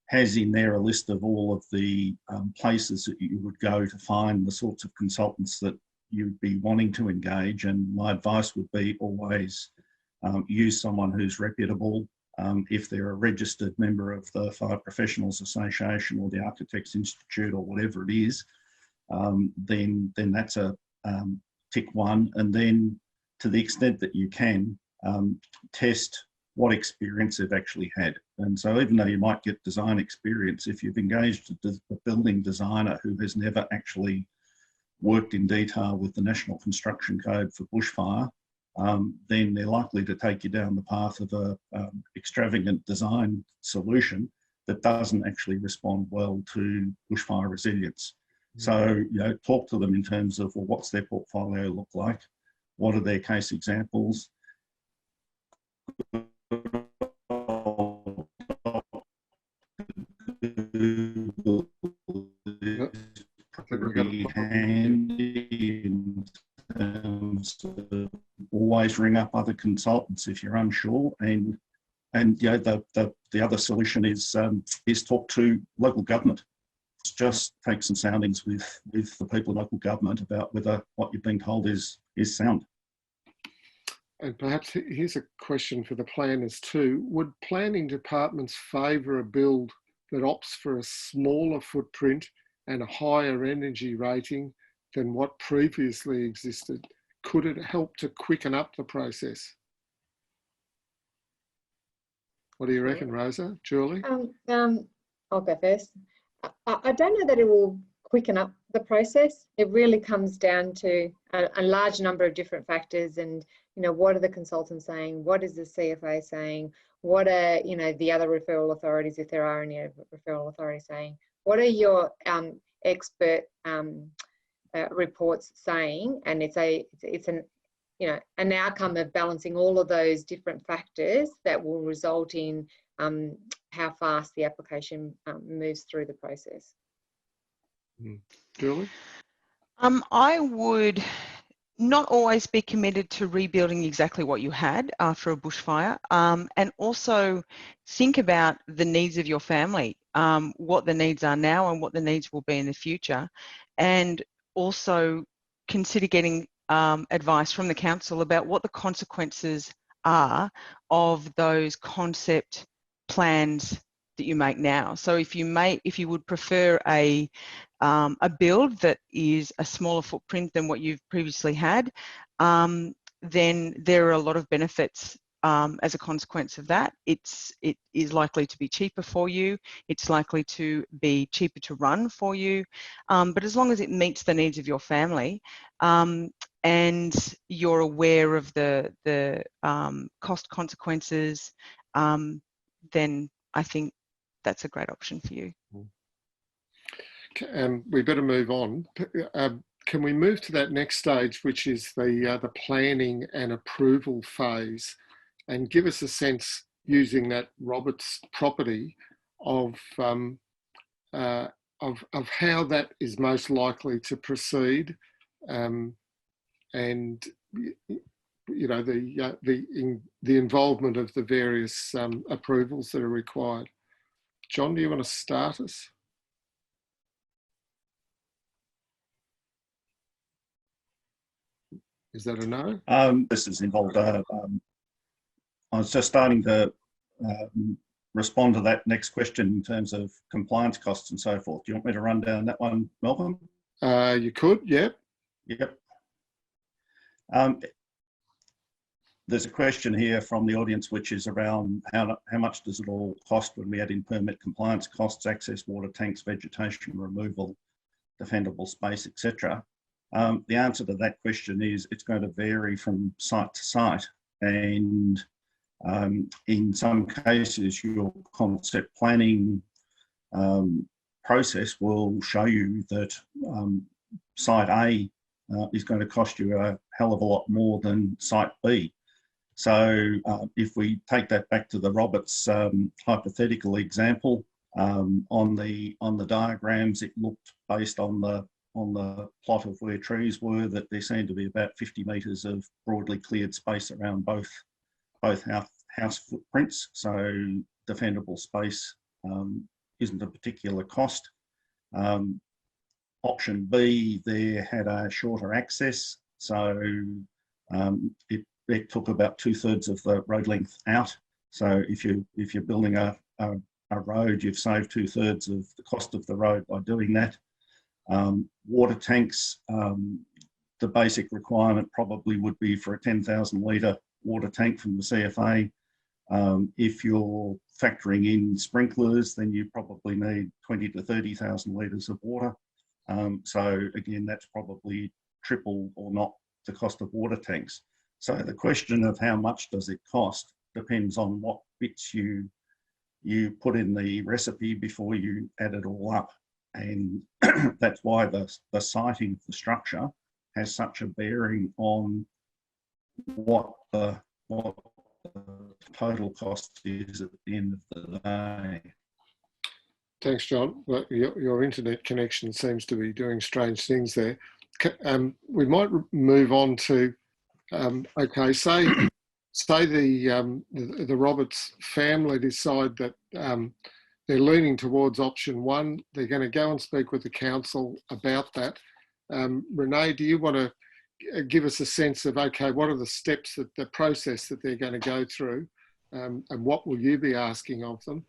has in there a list of all of the places that you would go to find the sorts of consultants that you'd be wanting to engage. And my advice would be always use someone who's reputable. If they're a registered member of the Fire Professionals Association or the Architects Institute or whatever it is, then that's a tick one. And then to the extent that you can, test what experience they've actually had. And so even though you might get design experience, if you've engaged a building designer who has never actually worked in detail with the National Construction Code for bushfire, then they're likely to take you down the path of a extravagant design solution that doesn't actually respond well to bushfire resilience. So, you know, talk to them in terms of, well, what's their portfolio look like? What are their case examples? Pretty handy in terms of always ring up other consultants if you're unsure, and you know, the other solution is talk to local government. Just take some soundings with the people in local government about whether what you're being told is sound. And perhaps here's a question for the planners too. Would planning departments favour a build that opts for a smaller footprint and a higher energy rating than what previously existed? Could it help to quicken up the process? What do you reckon, Rosa? Julie? I'll go first. I don't know that it will quicken up the process. It really comes down to a large number of different factors, and you know, what are the consultants saying? What is the CFA saying? What are, you know, the other referral authorities, if there are any referral authorities, saying? What are your expert reports saying? And it's an you know, an outcome of balancing all of those different factors that will result in how fast the application moves through the process. Julie? I would not always be committed to rebuilding exactly what you had after a bushfire, and also think about the needs of your family, what the needs are now and what the needs will be in the future, and also consider getting advice from the council about what the consequences are of those concept plans that you make now. So if you would prefer a build that is a smaller footprint than what you've previously had, then there are a lot of benefits as a consequence of that. It is likely to be cheaper for you. It's likely to be cheaper to run for you. But as long as it meets the needs of your family, and you're aware of the cost consequences, then I think that's a great option for you. We better move on. Can we move to that next stage, which is the planning and approval phase, and give us a sense, using that Roberts property, of how that is most likely to proceed, and you know, the involvement of the various approvals that are required. John, do you want to start us? Is that a no? This is involved. I was just starting to respond to that next question in terms of compliance costs and so forth. Do you want me to run down that one, Malcolm? You could, yeah. Yep. There's a question here from the audience, which is around how much does it all cost when we add in permit compliance costs, access water tanks, vegetation removal, defendable space, etc. The answer to that question is it's going to vary from site to site, and in some cases your concept planning process will show you that site A is going to cost you a hell of a lot more than site B. So if we take that back to the Roberts hypothetical example, on the diagrams, it looked based on the plot of where trees were that there seemed to be about 50 metres of broadly cleared space around both house footprints. So defendable space isn't a particular cost. Option B there had a shorter access, so it took about 2/3 of the road length out. So if you're building a road, you've saved 2/3 of the cost of the road by doing that. Water tanks, the basic requirement probably would be for a 10,000 litre water tank from the CFA. If you're factoring in sprinklers, then you probably need 20 to 30,000 litres of water. So again, that's probably triple or not the cost of water tanks. So the question of how much does it cost depends on what bits you put in the recipe before you add it all up. And that's why the siting of the structure has such a bearing on what the total cost is at the end of the day. Thanks, John. Well, your internet connection seems to be doing strange things there. We might move on to, okay, say the Roberts family decide that they're leaning towards option one. They're going to go and speak with the council about that. Renee, do you want to give us a sense of, okay, what are the steps, that the process that they're going to go through, and what will you be asking of them?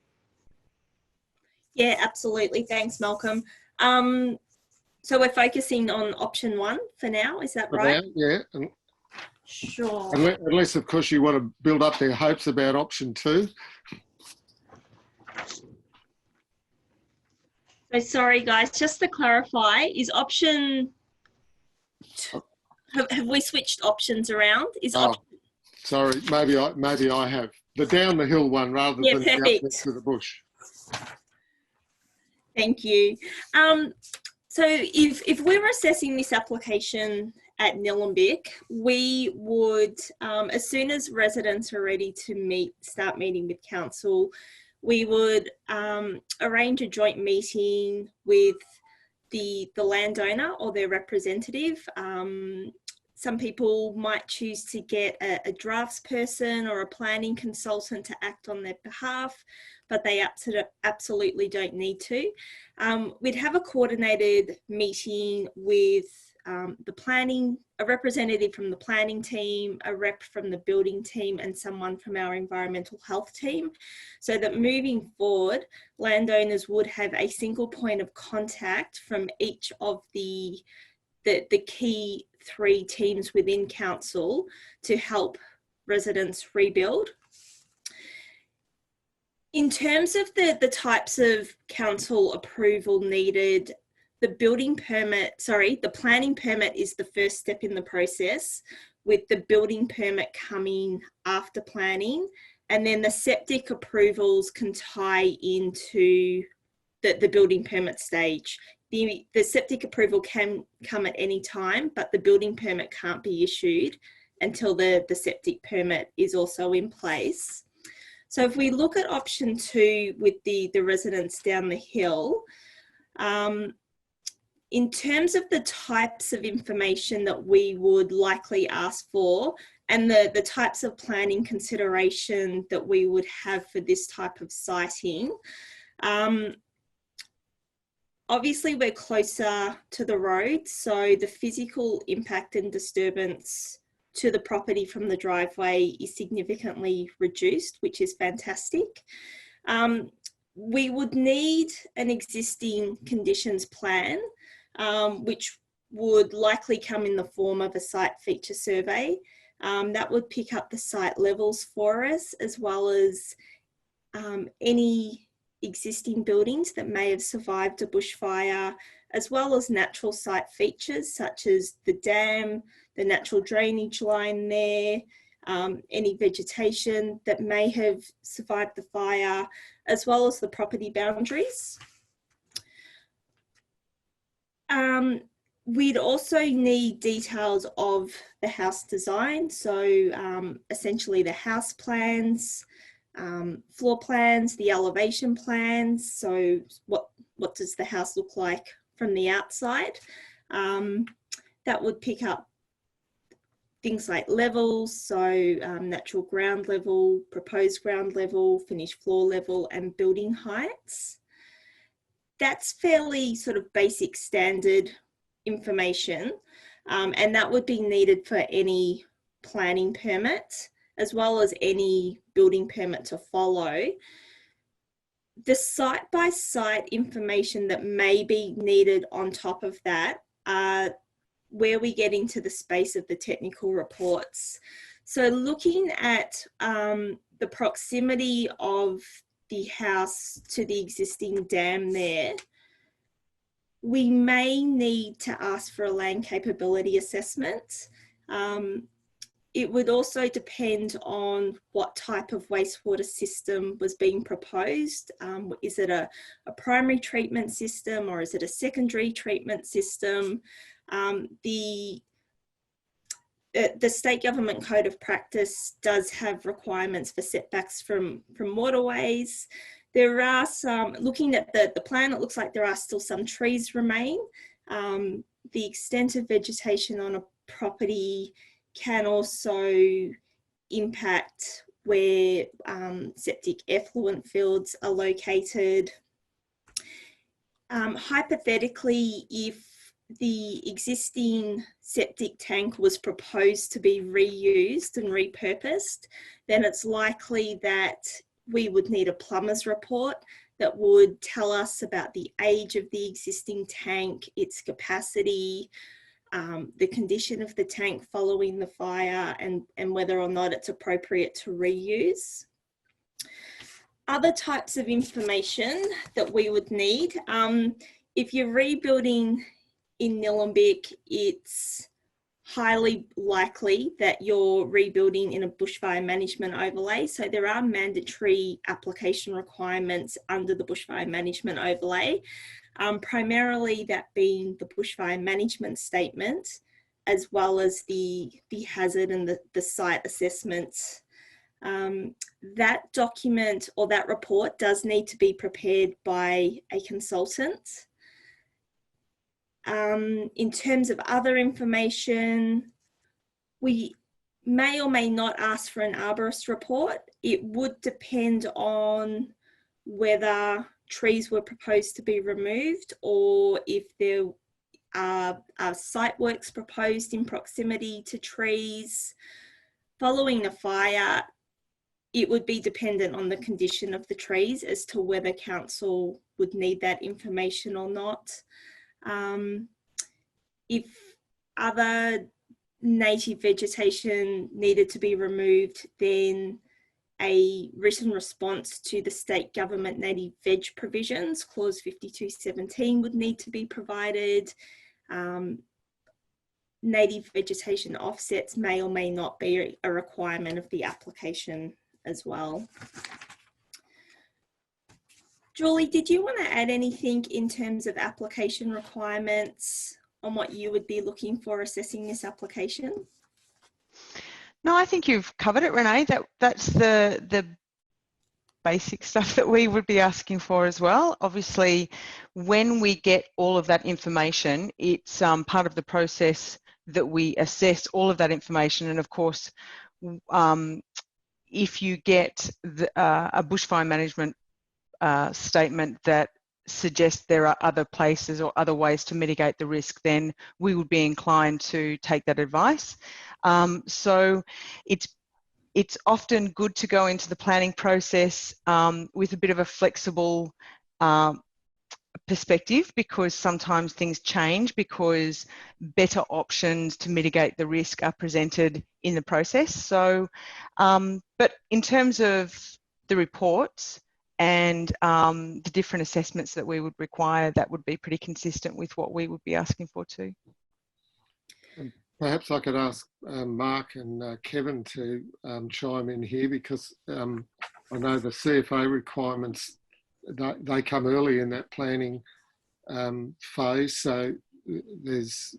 Yeah, absolutely. Thanks, Malcolm. So we're focusing on option one for now, is that right? Now, yeah. Sure. Unless, of course, you want to build up their hopes about option two. So sorry, guys, just to clarify, is option... Have we switched options around? Sorry, maybe I have. The down the hill one rather than the up next to the bush. Thank you. So if we were assessing this application at Nillumbik, we would, as soon as residents are ready to start meeting with council, we would arrange a joint meeting with the landowner or their representative. Some people might choose to get a drafts person or a planning consultant to act on their behalf, but they absolutely don't need to. We'd have a coordinated meeting with a representative from the planning team, a rep from the building team, and someone from our environmental health team, so that moving forward, landowners would have a single point of contact from each of the key three teams within council to help residents rebuild. In terms of the types of council approval needed, the planning permit is the first step in the process, with the building permit coming after planning, and then the septic approvals can tie into the building permit stage. The septic approval can come at any time, but the building permit can't be issued until the septic permit is also in place. So if we look at option two with the residents down the hill, In terms of the types of information that we would likely ask for and the types of planning consideration that we would have for this type of siting, obviously we're closer to the road, so the physical impact and disturbance to the property from the driveway is significantly reduced, which is fantastic. We would need an existing conditions plan, which would likely come in the form of a site feature survey. That would pick up the site levels for us, as well as any existing buildings that may have survived a bushfire, as well as natural site features such as the dam, the natural drainage line there, any vegetation that may have survived the fire, as well as the property boundaries. We'd also need details of the house design, so essentially the house plans, floor plans, the elevation plans, so what does the house look like from the outside. That would pick up things like levels, so natural ground level, proposed ground level, finished floor level, and building heights. That's fairly sort of basic standard information, and that would be needed for any planning permit, as well as any building permit to follow. The site-by-site information that may be needed on top of that are where we get into the space of the technical reports. So looking at the proximity of the house to the existing dam there, we may need to ask for a land capability assessment. It would also depend on what type of wastewater system was being proposed. Is it a primary treatment system, or is it a secondary treatment system? The State Government Code of Practice does have requirements for setbacks from waterways. There are some, looking at the plan, it looks like there are still some trees remain. The extent of vegetation on a property can also impact where septic effluent fields are located. Hypothetically, if the existing septic tank was proposed to be reused and repurposed, then it's likely that we would need a plumber's report that would tell us about the age of the existing tank, its capacity, the condition of the tank following the fire, and whether or not it's appropriate to reuse. Other types of information that we would need, if you're rebuilding in Nillumbik, it's highly likely that you're rebuilding in a bushfire management overlay. So there are mandatory application requirements under the bushfire management overlay, primarily that being the bushfire management statement, as well as the hazard and the site assessments. That document or that report does need to be prepared by a consultant. In terms of other information, we may or may not ask for an arborist report. It would depend on whether trees were proposed to be removed, or if there are site works proposed in proximity to trees. Following a fire, it would be dependent on the condition of the trees as to whether council would need that information or not. If other native vegetation needed to be removed, then a written response to the state government native veg provisions, clause 5217, would need to be provided. Native vegetation offsets may or may not be a requirement of the application as well. Julie, did you want to add anything in terms of application requirements on what you would be looking for assessing this application? No, I think you've covered it, Renee. That's the basic stuff that we would be asking for as well. Obviously, when we get all of that information, it's part of the process that we assess all of that information. And of course, if you get a bushfire management statement that suggests there are other places or other ways to mitigate the risk, then we would be inclined to take that advice. So it's often good to go into the planning process with a bit of a flexible perspective, because sometimes things change because better options to mitigate the risk are presented in the process. So, but in terms of the reports and the different assessments that we would require, that would be pretty consistent with what we would be asking for too. Perhaps I could ask Mark and Kevin to chime in here, because I know the CFA requirements, they come early in that planning phase, so there's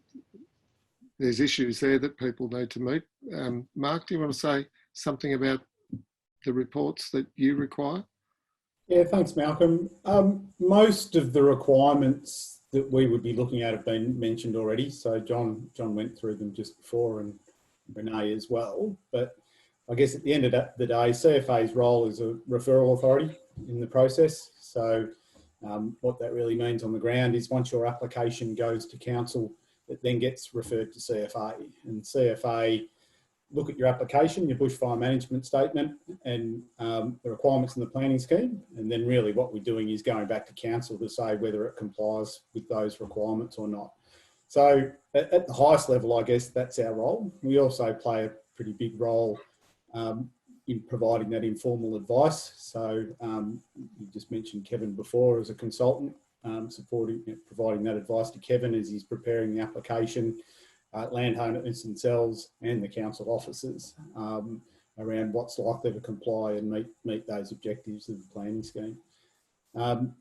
issues there that people need to meet. Mark, do you want to say something about the reports that you require? Yeah, thanks, Malcolm. Most of the requirements that we would be looking at have been mentioned already. So John went through them just before, and Renee as well. But I guess at the end of the day, CFA's role is a referral authority in the process. So what that really means on the ground is once your application goes to council, it then gets referred to CFA, and CFA look at your application, your bushfire management statement, and the requirements in the planning scheme. And then really what we're doing is going back to council to say whether it complies with those requirements or not. So at the highest level, I guess that's our role. We also play a pretty big role in providing that informal advice. So you just mentioned Kevin before as a consultant, providing that advice to Kevin as he's preparing the application, landowners themselves and the council officers around what's likely to comply and meet those objectives of the planning scheme.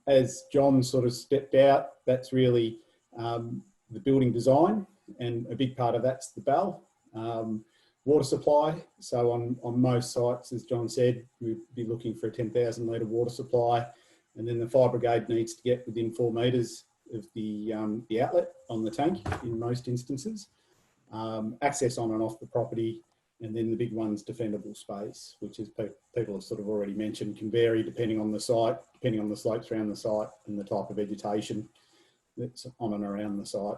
As John sort of stepped out, that's really the building design, and a big part of that's the BAL. Water supply, so on most sites, as John said, we'd be looking for a 10,000 litre water supply, and then the fire brigade needs to get within 4 metres of the outlet on the tank in most instances. Access on and off the property, and then the big one's defendable space, which is people have sort of already mentioned, can vary depending on the site, depending on the slopes around the site and the type of vegetation that's on and around the site.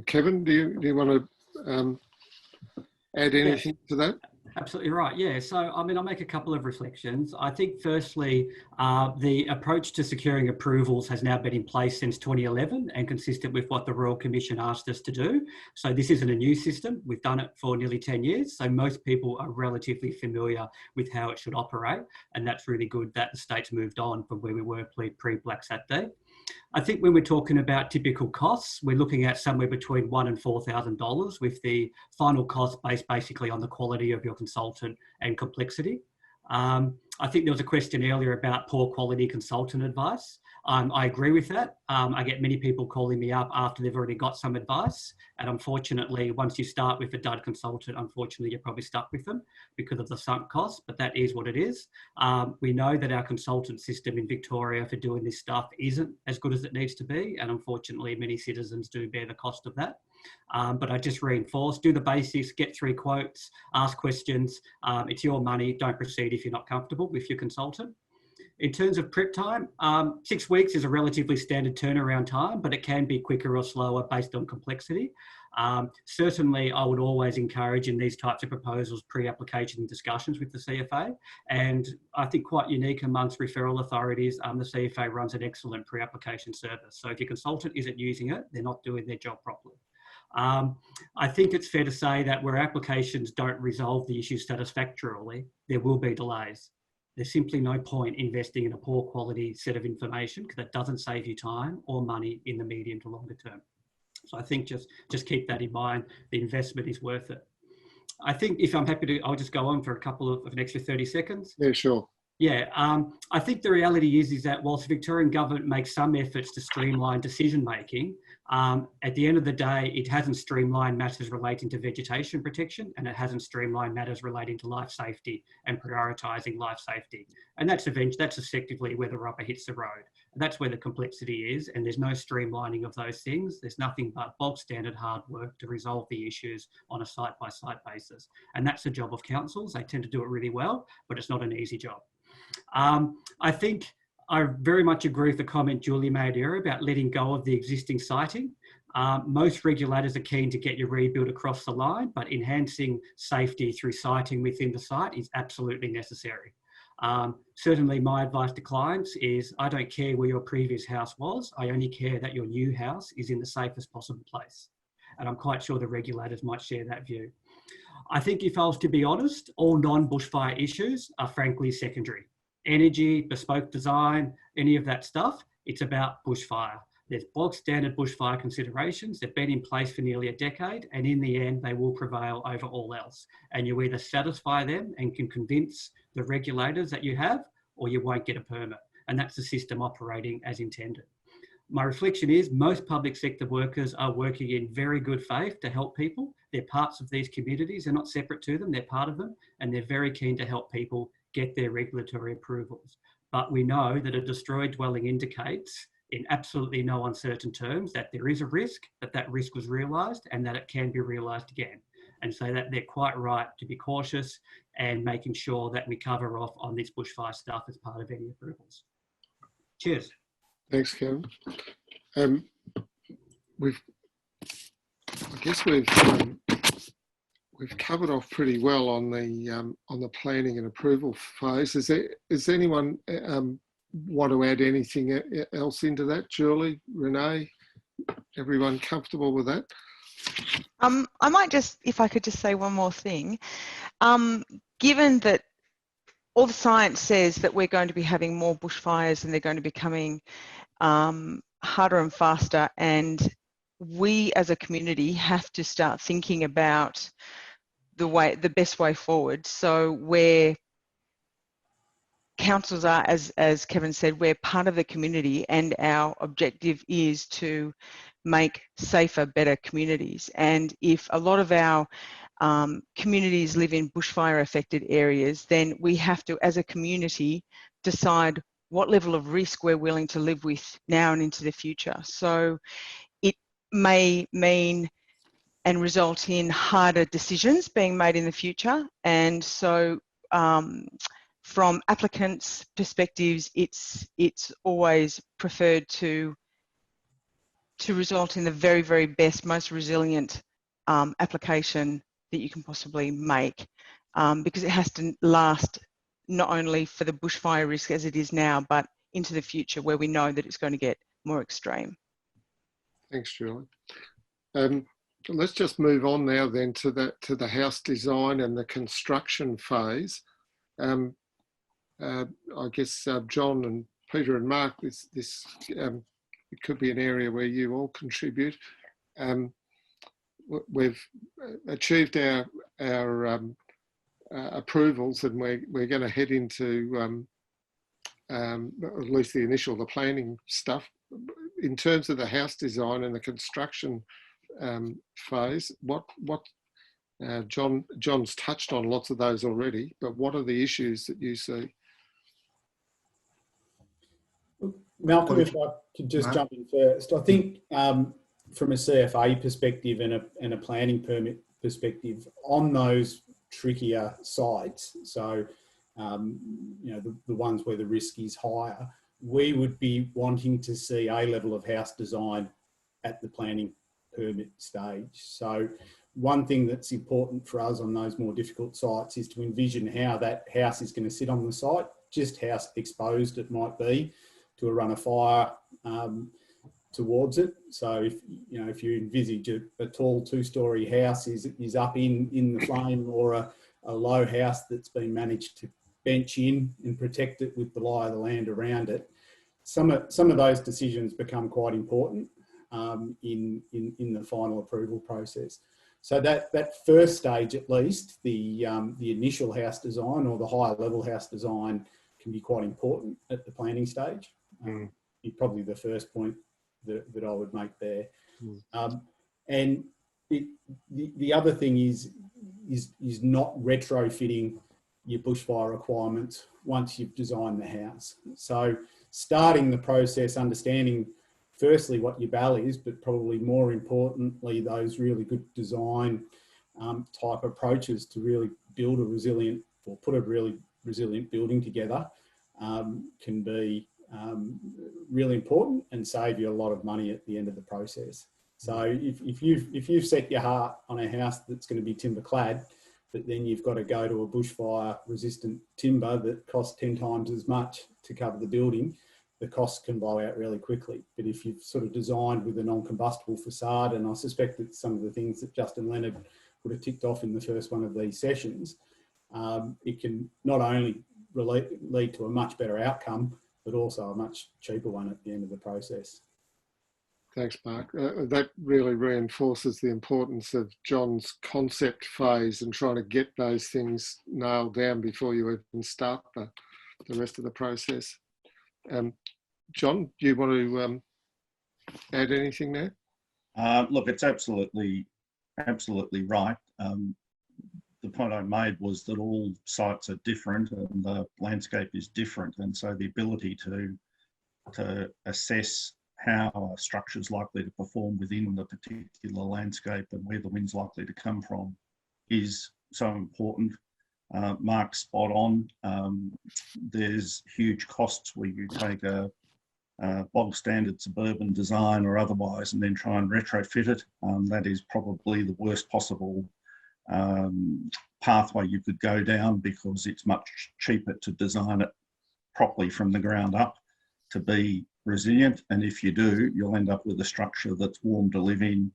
Kevin, do you want to add anything to that? Absolutely right. Yeah. So, I mean, I'll make a couple of reflections. I think firstly, the approach to securing approvals has now been in place since 2011 and consistent with what the Royal Commission asked us to do. So this isn't a new system. We've done it for nearly 10 years. So most people are relatively familiar with how it should operate. And that's really good that the state's moved on from where we were pre-Black Saturday. I think when we're talking about typical costs, we're looking at somewhere between $1,000 and $4,000, with the final cost based basically on the quality of your consultant and complexity. I think there was a question earlier about poor quality consultant advice. I agree with that. I get many people calling me up after they've already got some advice. And unfortunately, once you start with a dud consultant, unfortunately, you're probably stuck with them because of the sunk cost, but that is what it is. We know that our consultant system in Victoria for doing this stuff isn't as good as it needs to be. And unfortunately, many citizens do bear the cost of that. But I just reinforce, do the basics, get 3 quotes, ask questions. It's your money. Don't proceed if you're not comfortable with your consultant. In terms of prep time, 6 weeks is a relatively standard turnaround time, but it can be quicker or slower based on complexity. Certainly, I would always encourage in these types of proposals pre-application discussions with the CFA. And I think quite unique amongst referral authorities, the CFA runs an excellent pre-application service. So if your consultant isn't using it, they're not doing their job properly. I think it's fair to say that where applications don't resolve the issue satisfactorily, there will be delays. There's simply no point investing in a poor quality set of information because that doesn't save you time or money in the medium to longer term. So I think just keep that in mind. The investment is worth it. I think if I'm happy to, I'll just go on for a couple of an extra 30 seconds. Yeah, sure. Yeah, I think the reality is that whilst the Victorian government makes some efforts to streamline decision making, at the end of the day, it hasn't streamlined matters relating to vegetation protection, and it hasn't streamlined matters relating to life safety and prioritising life safety. And that's effectively where the rubber hits the road. And that's where the complexity is, and there's no streamlining of those things. There's nothing but bog standard hard work to resolve the issues on a site-by-site basis. And that's the job of councils. They tend to do it really well, but it's not an easy job. I think I very much agree with the comment Julie made earlier about letting go of the existing citing. Most regulators are keen to get your rebuild across the line, but enhancing safety through citing within the site is absolutely necessary. Certainly my advice to clients is I don't care where your previous house was, I only care that your new house is in the safest possible place. And I'm quite sure the regulators might share that view. I think if I was to be honest, all non-bushfire issues are frankly secondary. Energy, bespoke design, any of that stuff, it's about bushfire. There's bog standard bushfire considerations. They've been in place for nearly a decade, and in the end, they will prevail over all else. And you either satisfy them and can convince the regulators that you have, or you won't get a permit. And that's the system operating as intended. My reflection is most public sector workers are working in very good faith to help people. They're parts of these communities. They're not separate to them. They're part of them. And they're very keen to help people get their regulatory approvals. But we know that a destroyed dwelling indicates in absolutely no uncertain terms that there is a risk, that that risk was realised and that it can be realised again. And so that they're quite right to be cautious and making sure that we cover off on this bushfire stuff as part of any approvals. Cheers. Thanks, Kevin. I guess we've covered off pretty well on the planning and approval phase. Does anyone want to add anything else into that? Julie, Renee, everyone comfortable with that? I might just, if I could just say one more thing. Given that all the science says that we're going to be having more bushfires and they're going to be coming harder and faster, and we as a community have to start thinking about the best way forward. So where councils are, as Kevin said, we're part of the community, and our objective is to make safer, better communities. And if a lot of our communities live in bushfire affected areas, then we have to, as a community, decide what level of risk we're willing to live with now and into the future. So it may mean and result in harder decisions being made in the future. And so from applicants' perspectives, it's always preferred to result in the very, very best, most resilient application that you can possibly make, because it has to last not only for the bushfire risk as it is now, but into the future where we know that it's going to get more extreme. Thanks, Julie. Let's just move on now then to the house design and the construction phase. I guess John and Peter and Mark, this it could be an area where you all contribute. We've achieved our approvals, and we're going to head into at least the planning stuff. In terms of the house design and the construction phase, John's touched on lots of those already, but what are the issues that you see? Malcolm, if I could just jump in first. I think from a CFA perspective and a planning permit perspective, on those trickier sites, so the ones where the risk is higher, we would be wanting to see a level of house design at the planning permit stage. So one thing that's important for us on those more difficult sites is to envision how that house is going to sit on the site, just how exposed it might be to a run of fire towards it. So if you envisage a tall 2-storey house is up in the flame, or a low house that's been managed to bench in and protect it with the lie of the land around it, some of those decisions become quite important in the final approval process. So that first stage, at least, the initial house design or the higher level house design, can be quite important at the planning stage. Probably the first point that I would make there. And the other thing is not retrofitting your bushfire requirements once you've designed the house. So starting the process, understanding firstly what your BAL is, but probably more importantly, those really good design type approaches to really build a resilient or put a really resilient building together can be really important and save you a lot of money at the end of the process. So if you've set your heart on a house that's going to be timber clad, but then you've got to go to a bushfire resistant timber that costs 10 times as much to cover the building, the costs can blow out really quickly. But if you've sort of designed with a non-combustible facade, and I suspect that some of the things that Justin Leonard would have ticked off in the first one of these sessions, it can not only lead to a much better outcome, but also a much cheaper one at the end of the process. Thanks, Mark. That really reinforces the importance of John's concept phase and trying to get those things nailed down before you even start the rest of the process. John, do you want to add anything there? Look, it's absolutely right. The point I made was that all sites are different and the landscape is different, and so the ability to assess how a structure is likely to perform within the particular landscape and where the wind's likely to come from is so important. Mark's spot on. There's huge costs where you take a bog standard suburban design or otherwise and then try and retrofit it. That is probably the worst possible pathway you could go down, because it's much cheaper to design it properly from the ground up to be resilient. And if you do, you'll end up with a structure that's warm to live in,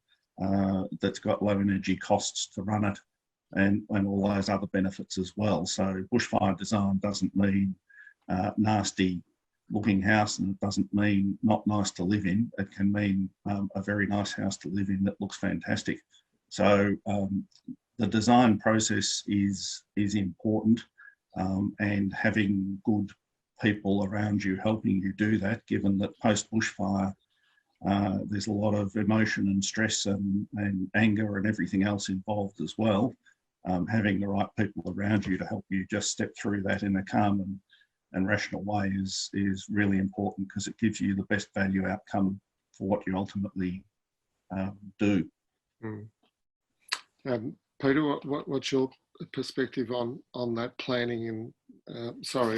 that's got low energy costs to run it, and all those other benefits as well. So bushfire design doesn't mean nasty looking house, and it doesn't mean not nice to live in. It can mean a very nice house to live in that looks fantastic. So the design process is important, and having good people around you helping you do that, given that post bushfire there's a lot of emotion and stress and anger and everything else involved as well. Having the right people around you to help you just step through that in a calm and rational way is really important, because it gives you the best value outcome for what you ultimately do. Peter, what's your perspective on that planning and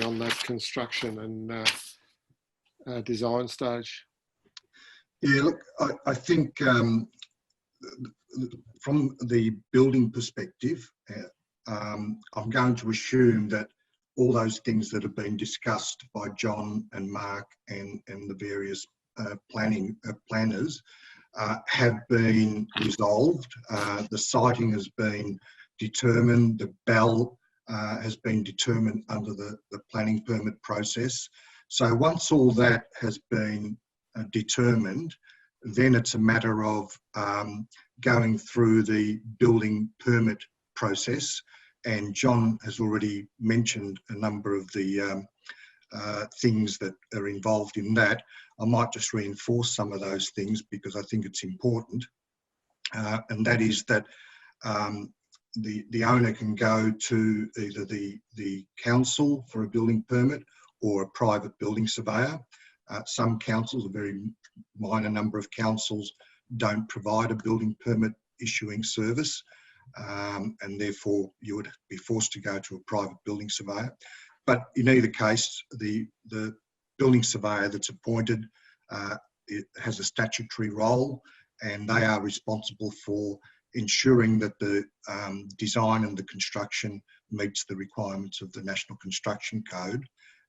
on that construction and design stage? Yeah, look, I think from the building perspective, I'm going to assume that all those things that have been discussed by John and Mark and the various planners have been resolved. The citing has been determined, the BAL has been determined under the planning permit process. So once all that has been determined, then it's a matter of going through the building permit process. And John has already mentioned a number of the things that are involved in that. I might just reinforce some of those things because I think it's important. And that is that the owner can go to either the council for a building permit or a private building surveyor. Some councils, a very minor number of councils, don't provide a building permit issuing service, and therefore you would be forced to go to a private building surveyor. But in either case, the building surveyor that's appointed it has a statutory role, and they are responsible for ensuring that the design and the construction meets the requirements of the National Construction Code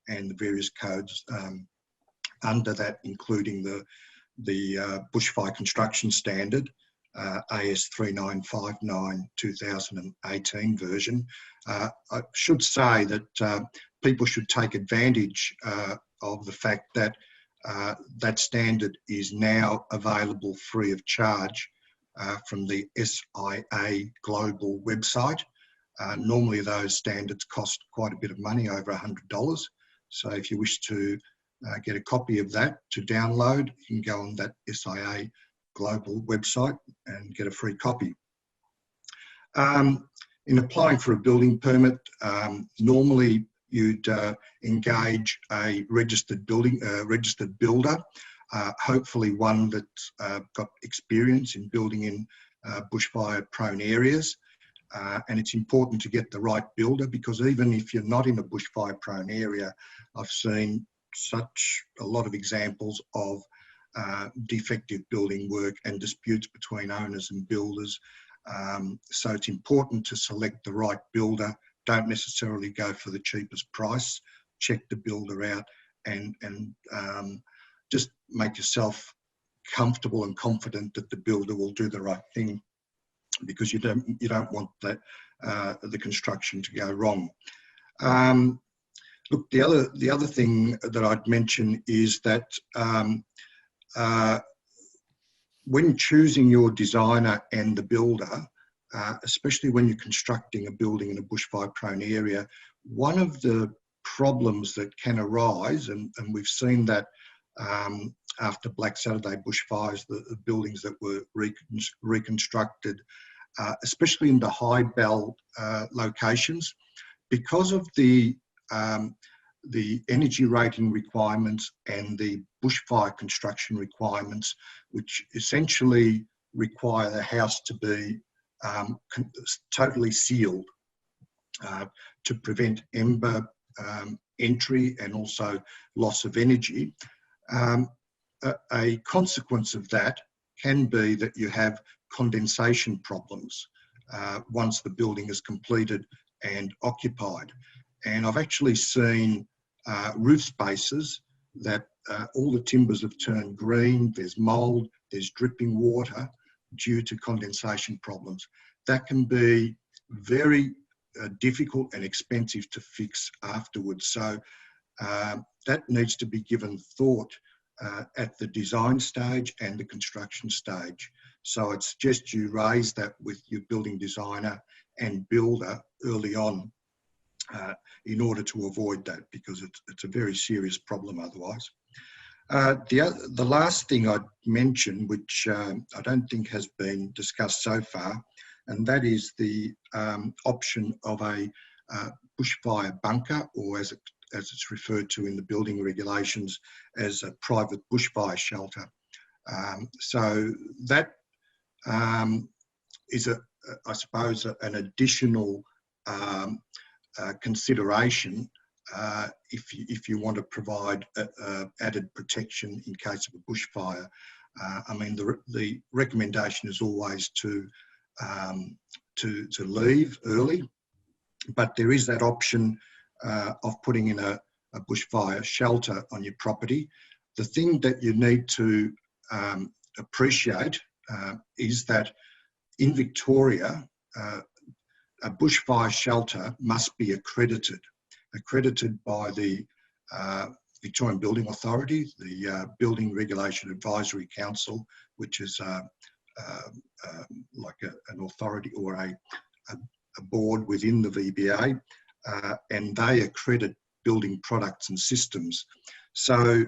and the various codes under that, including the Bushfire Construction Standard, AS 3959 2018 version. I should say that people should take advantage of the fact that that standard is now available free of charge from the SIA Global website. Normally those standards cost quite a bit of money, over $100. So if you wish to get a copy of that to download, you can go on that SIA global website and get a free copy. In applying for a building permit, normally you'd engage a registered builder, hopefully one that's got experience in building in bushfire-prone areas. And it's important to get the right builder, because even if you're not in a bushfire-prone area, I've seen a lot of examples of defective building work and disputes between owners and builders. So it's important to select the right builder. Don't necessarily go for the cheapest price. Check the builder out and just make yourself comfortable and confident that the builder will do the right thing, because you don't want that the construction to go wrong. Look, the other thing that I'd mention is that when choosing your designer and the builder, especially when you're constructing a building in a bushfire-prone area, one of the problems that can arise, and we've seen that after Black Saturday bushfires, the buildings that were reconstructed, especially in the high bell locations, because of the energy rating requirements and the bushfire construction requirements, which essentially require the house to be totally sealed to prevent ember entry and also loss of energy. A consequence of that can be that you have condensation problems once the building is completed and occupied. And I've actually seen roof spaces that all the timbers have turned green, there's mould, there's dripping water due to condensation problems. That can be very difficult and expensive to fix afterwards. So that needs to be given thought at the design stage and the construction stage. So I'd suggest you raise that with your building designer and builder early on in order to avoid that, because it's a very serious problem otherwise. The last thing I'd mention, which I don't think has been discussed so far, and that is the option of a bushfire bunker, or as it's referred to in the building regulations as a private bushfire shelter. So that is, I suppose, an additional consideration if you want to provide added protection in case of a bushfire. I mean, the recommendation is always to leave early, but there is that option of putting in a bushfire shelter on your property. The thing that you need to appreciate is that in Victoria, a bushfire shelter must be accredited by the Victorian Building Authority, the Building Regulation Advisory Council, which is like an authority or a board within the VBA, and they accredit building products and systems. So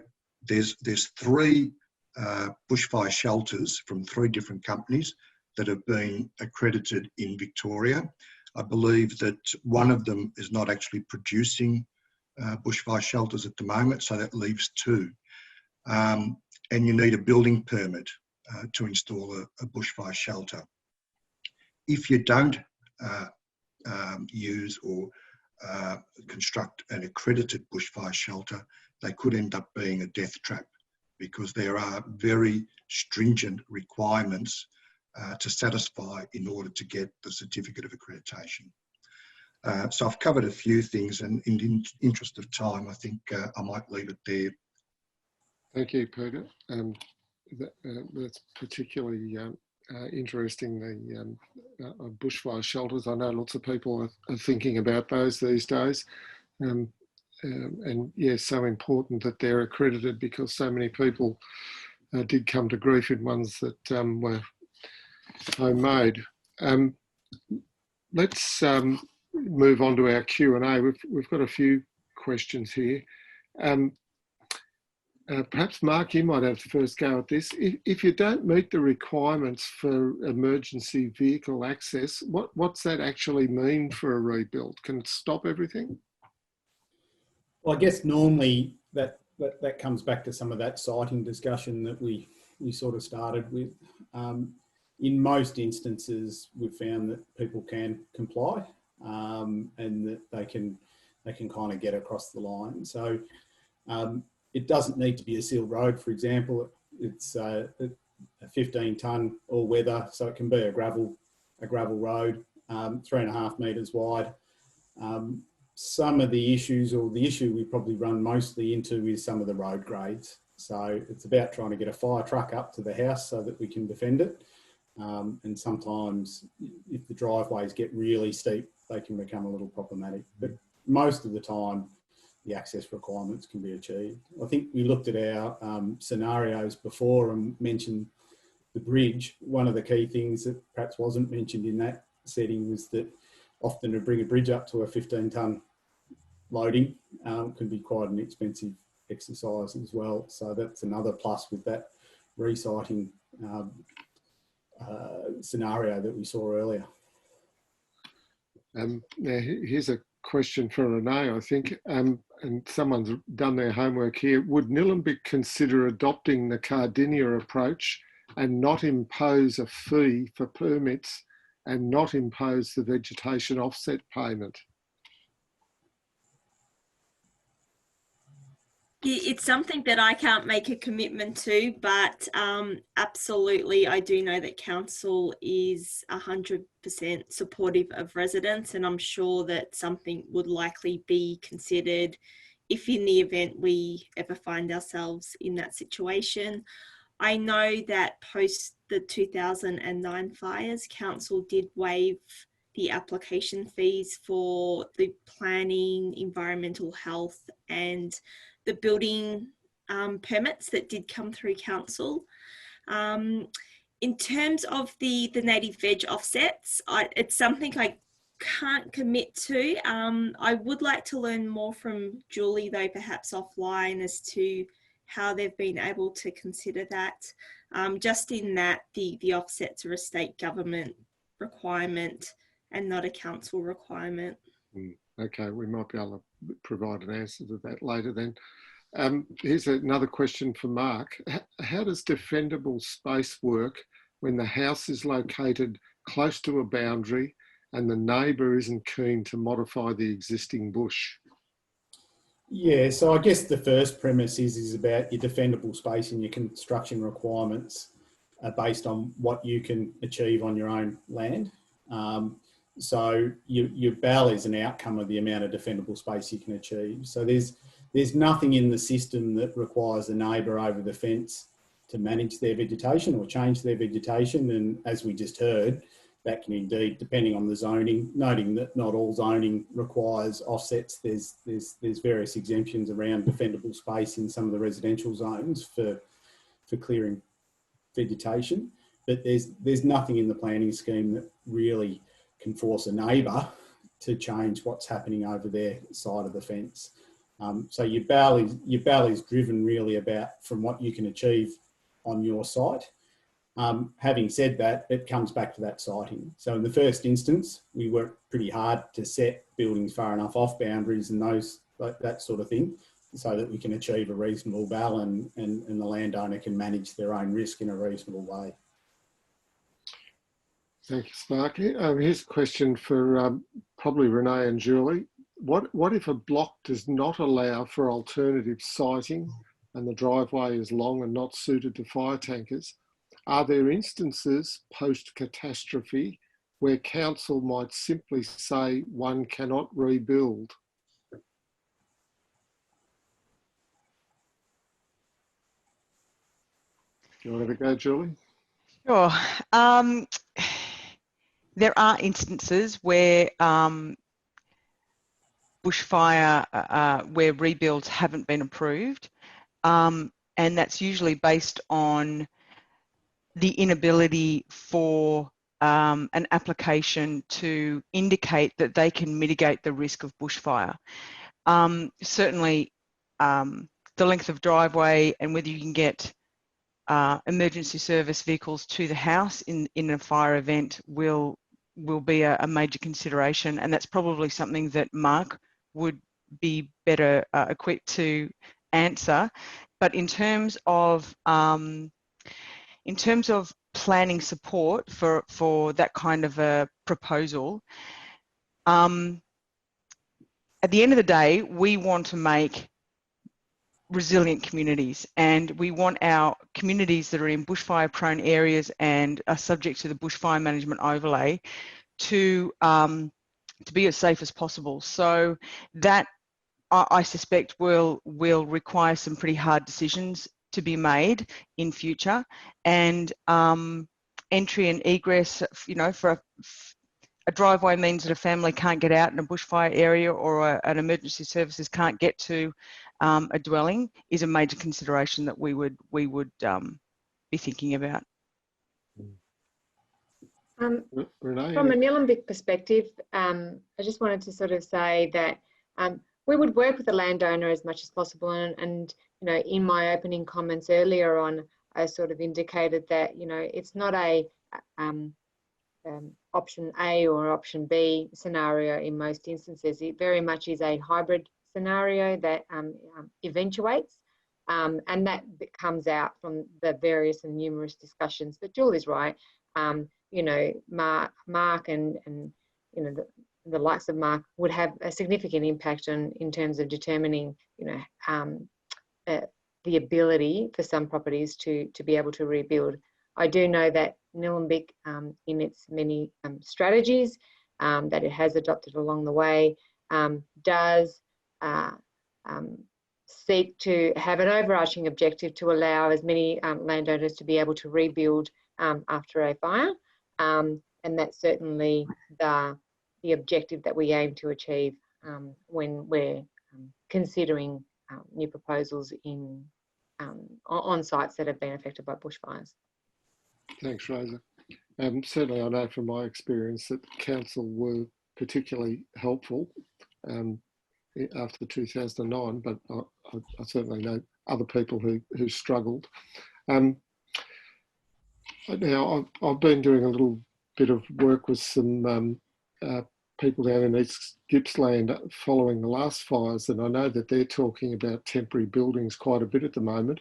there's 3 bushfire shelters from 3 different companies that have been accredited in Victoria. I believe that one of them is not actually producing bushfire shelters at the moment, so that leaves 2. And you need a building permit to install a bushfire shelter. If you don't use or construct an accredited bushfire shelter, they could end up being a death trap, because there are very stringent requirements to satisfy in order to get the certificate of accreditation. So I've covered a few things, and in the interest of time, I think I might leave it there. Thank you, Peter. That's particularly interesting, the bushfire shelters. I know lots of people are thinking about those these days. And yeah, so important that they're accredited, because so many people did come to grief in ones that were homemade. Let's move on to our Q&A. We've got a few questions here. Perhaps Mark, you might have to first go at this. If you don't meet the requirements for emergency vehicle access, what's that actually mean for a rebuild? Can it stop everything? Well, I guess normally that comes back to some of that citing discussion that we sort of started with. In most instances, we've found that people can comply and that they can kind of get across the line. So it doesn't need to be a sealed road, for example. It's a 15-tonne all-weather, so it can be a gravel road, 3.5 metres wide. Some of the issues, or the issue we probably run mostly into, is some of the road grades. So it's about trying to get a fire truck up to the house so that we can defend it. And sometimes if the driveways get really steep, they can become a little problematic. But most of the time, the access requirements can be achieved. I think we looked at our scenarios before and mentioned the bridge. One of the key things that perhaps wasn't mentioned in that setting was that often to bring a bridge up to a 15-tonne loading can be quite an expensive exercise as well. So that's another plus with that reciting scenario that we saw earlier. Now here's a question for Renee, I think, and someone's done their homework here. Would Nillumbik consider adopting the Cardinia approach and not impose a fee for permits and not impose the vegetation offset payment? It's something that I can't make a commitment to, but absolutely, I do know that council is 100% supportive of residents, and I'm sure that something would likely be considered if in the event we ever find ourselves in that situation. I know that post the 2009 fires, council did waive the application fees for the planning, environmental health, and the building permits that did come through council. In terms of the native veg offsets, it's something I can't commit to. I would like to learn more from Julie, though, perhaps offline, as to how they've been able to consider that. Just in that the offsets are a state government requirement and not a council requirement. Okay, we might be able to provide an answer to that later then. Here's another question for Mark. How does defendable space work when the house is located close to a boundary and the neighbour isn't keen to modify the existing bush? Yeah, so I guess the first premise is about your defendable space and your construction requirements are based on what you can achieve on your own land. So your BAL is an outcome of the amount of defendable space you can achieve. So there's nothing in the system that requires a neighbour over the fence to manage their vegetation or change their vegetation. And as we just heard, that can indeed, depending on the zoning, noting that not all zoning requires offsets. There's various exemptions around defendable space in some of the residential zones for clearing vegetation. But there's nothing in the planning scheme that really can force a neighbour to change what's happening over their side of the fence. So your BAL is driven really about from what you can achieve on your site. Having said that, it comes back to that citing. So in the first instance, we worked pretty hard to set buildings far enough off boundaries and that sort of thing, so that we can achieve a reasonable BAL and the landowner can manage their own risk in a reasonable way. Thank you, Sparky. Here's a question for probably Renee and Julie. What if a block does not allow for alternative siting and the driveway is long and not suited to fire tankers? Are there instances post-catastrophe where council might simply say one cannot rebuild? Do you want to have a go, Julie? Sure. There are instances where bushfire, where rebuilds haven't been approved, and that's usually based on the inability for an application to indicate that they can mitigate the risk of bushfire. Certainly, the length of driveway and whether you can get emergency service vehicles to the house in a fire event will be a major consideration, and that's probably something that Mark would be better equipped to answer. But in terms of planning support for that kind of a proposal, at the end of the day, we want to make resilient communities, and we want our communities that are in bushfire prone areas and are subject to the bushfire management overlay to be as safe as possible. So that I suspect will require some pretty hard decisions to be made in future, and entry and egress, you know, for a driveway means that a family can't get out in a bushfire area, or an emergency services can't get to a dwelling, is a major consideration that we would be thinking about. Renee? From a Nillumbik perspective, I just wanted to sort of say that we would work with the landowner as much as possible, and you know, in my opening comments earlier on, I sort of indicated that, you know, it's not a option A or option B scenario in most instances. It very much is a hybrid scenario that eventuates, and that comes out from the various and numerous discussions. But Julie's right. You know, Mark and you know, the likes of Mark would have a significant impact in terms of determining, you know, the ability for some properties to be able to rebuild. I do know that Nillumbik, in its many strategies that it has adopted along the way, does seek to have an overarching objective to allow as many landowners to be able to rebuild after a fire, and that's certainly the objective that we aim to achieve when we're considering new proposals on sites that have been affected by bushfires. Thanks, Rosa. Certainly, I know from my experience that council were particularly helpful after 2009, but I certainly know other people who struggled. Now, I've been doing a little bit of work with some people down in East Gippsland following the last fires, and I know that they're talking about temporary buildings quite a bit at the moment.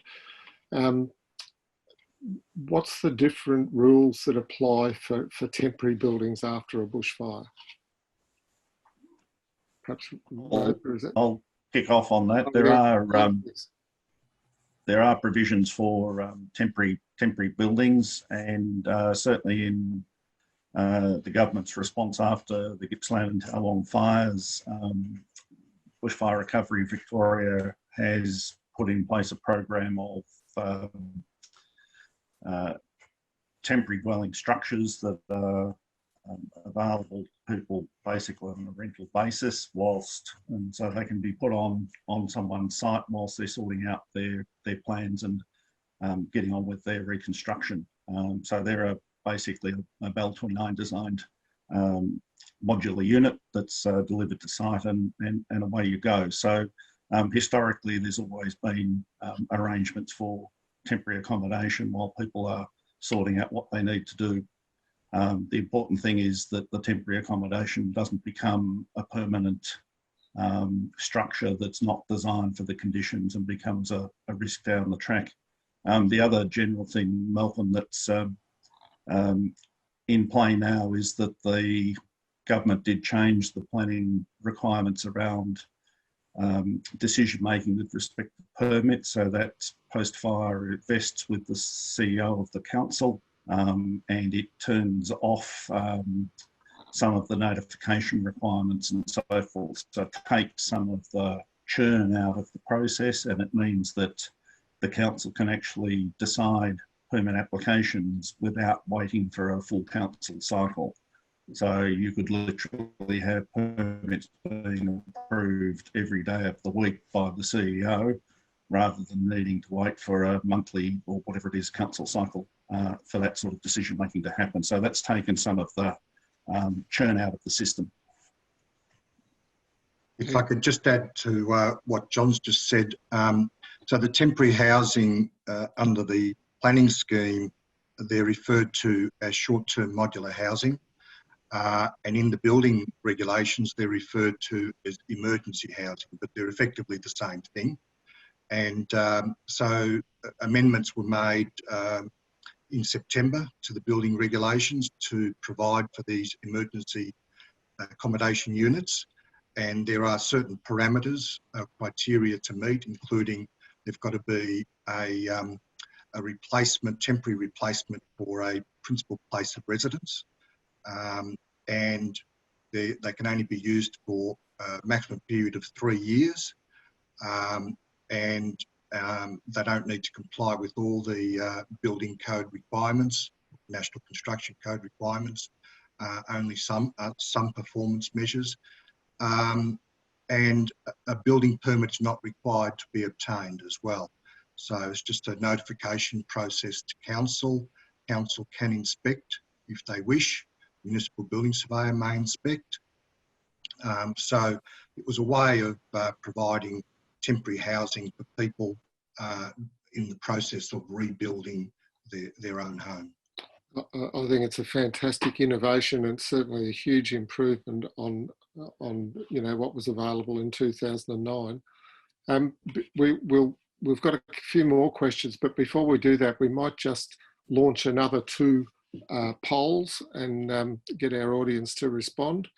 What's the different rules that apply for temporary buildings after a bushfire? Perhaps I'll kick off on that. There are provisions for temporary buildings, and certainly in the government's response after the Gippsland and Tallong fires, Bushfire Recovery Victoria has put in place a program of temporary dwelling structures that are available to people basically on a rental basis, and so they can be put on someone's site whilst they're sorting out their plans and getting on with their reconstruction. So they're basically a Bell 29 designed modular unit that's delivered to site, and away you go. So historically, there's always been arrangements for temporary accommodation while people are sorting out what they need to do. The important thing is that the temporary accommodation doesn't become a permanent structure that's not designed for the conditions and becomes a risk down the track. The other general thing, Malcolm, that's in play now is that the government did change the planning requirements around decision making with respect to permits, so that post-fire it vests with the CEO of the council, and it turns off some of the notification requirements and so forth. So it takes some of the churn out of the process, and it means that the council can actually decide permit applications without waiting for a full council cycle. So you could literally have permits being approved every day of the week by the CEO, rather than needing to wait for a monthly or whatever it is council cycle for that sort of decision making to happen. So that's taken some of the churn out of the system. If I could just add to what John's just said. So the temporary housing under the planning scheme, they're referred to as short-term modular housing. And in the building regulations, they're referred to as emergency housing, but they're effectively the same thing. And so amendments were made in September to the building regulations to provide for these emergency accommodation units. And there are certain parameters, criteria to meet, including they've got to be a replacement, temporary replacement for a principal place of residence. And they can only be used for a maximum period of 3 years. And they don't need to comply with all the building code requirements, National Construction Code requirements, only some performance measures. And a building permit is not required to be obtained as well. So it's just a notification process to council. Council can inspect if they wish. Municipal building surveyor may inspect. So it was a way of providing temporary housing for people in the process of rebuilding their own home. I think it's a fantastic innovation and certainly a huge improvement on what was available in 2009. We've got a few more questions, but before we do that, we might just launch another 2 polls and get our audience to respond.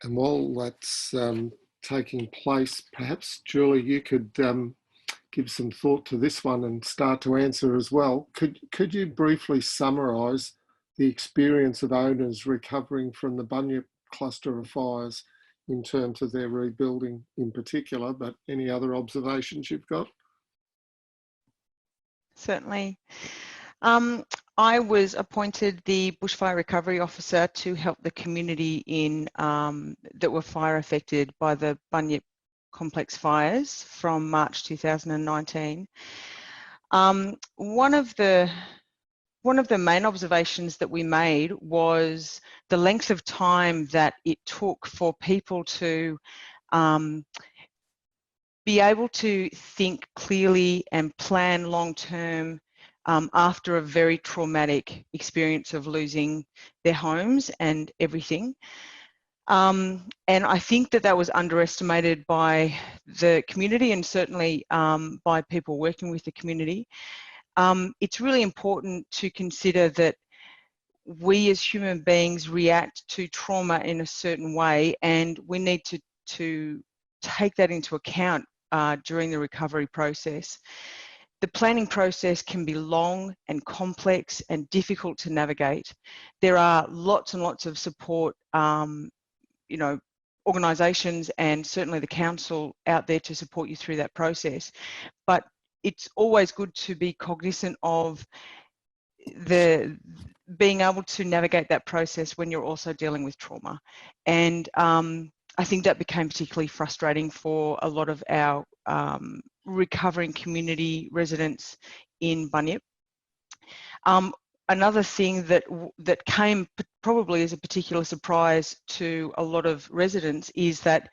And while that's taking place, perhaps, Julie, you could give some thought to this one and start to answer as well. Could you briefly summarise the experience of owners recovering from the Bunyip cluster of fires in terms of their rebuilding in particular, but any other observations you've got? Certainly. I was appointed the Bushfire Recovery Officer to help the community in that were fire affected by the Bunyip complex fires from March 2019. One of the main observations that we made was the length of time that it took for people to be able to think clearly and plan long term after a very traumatic experience of losing their homes and everything. And I think that was underestimated by the community and certainly by people working with the community. It's really important to consider that we as human beings react to trauma in a certain way, and we need to take that into account during the recovery process. The planning process can be long and complex and difficult to navigate. There are lots and lots of support, organisations and certainly the council out there to support you through that process. But it's always good to be cognizant of being able to navigate that process when you're also dealing with trauma. And I think that became particularly frustrating for a lot of our recovering community residents in Bunyip. Another thing that came probably as a particular surprise to a lot of residents is that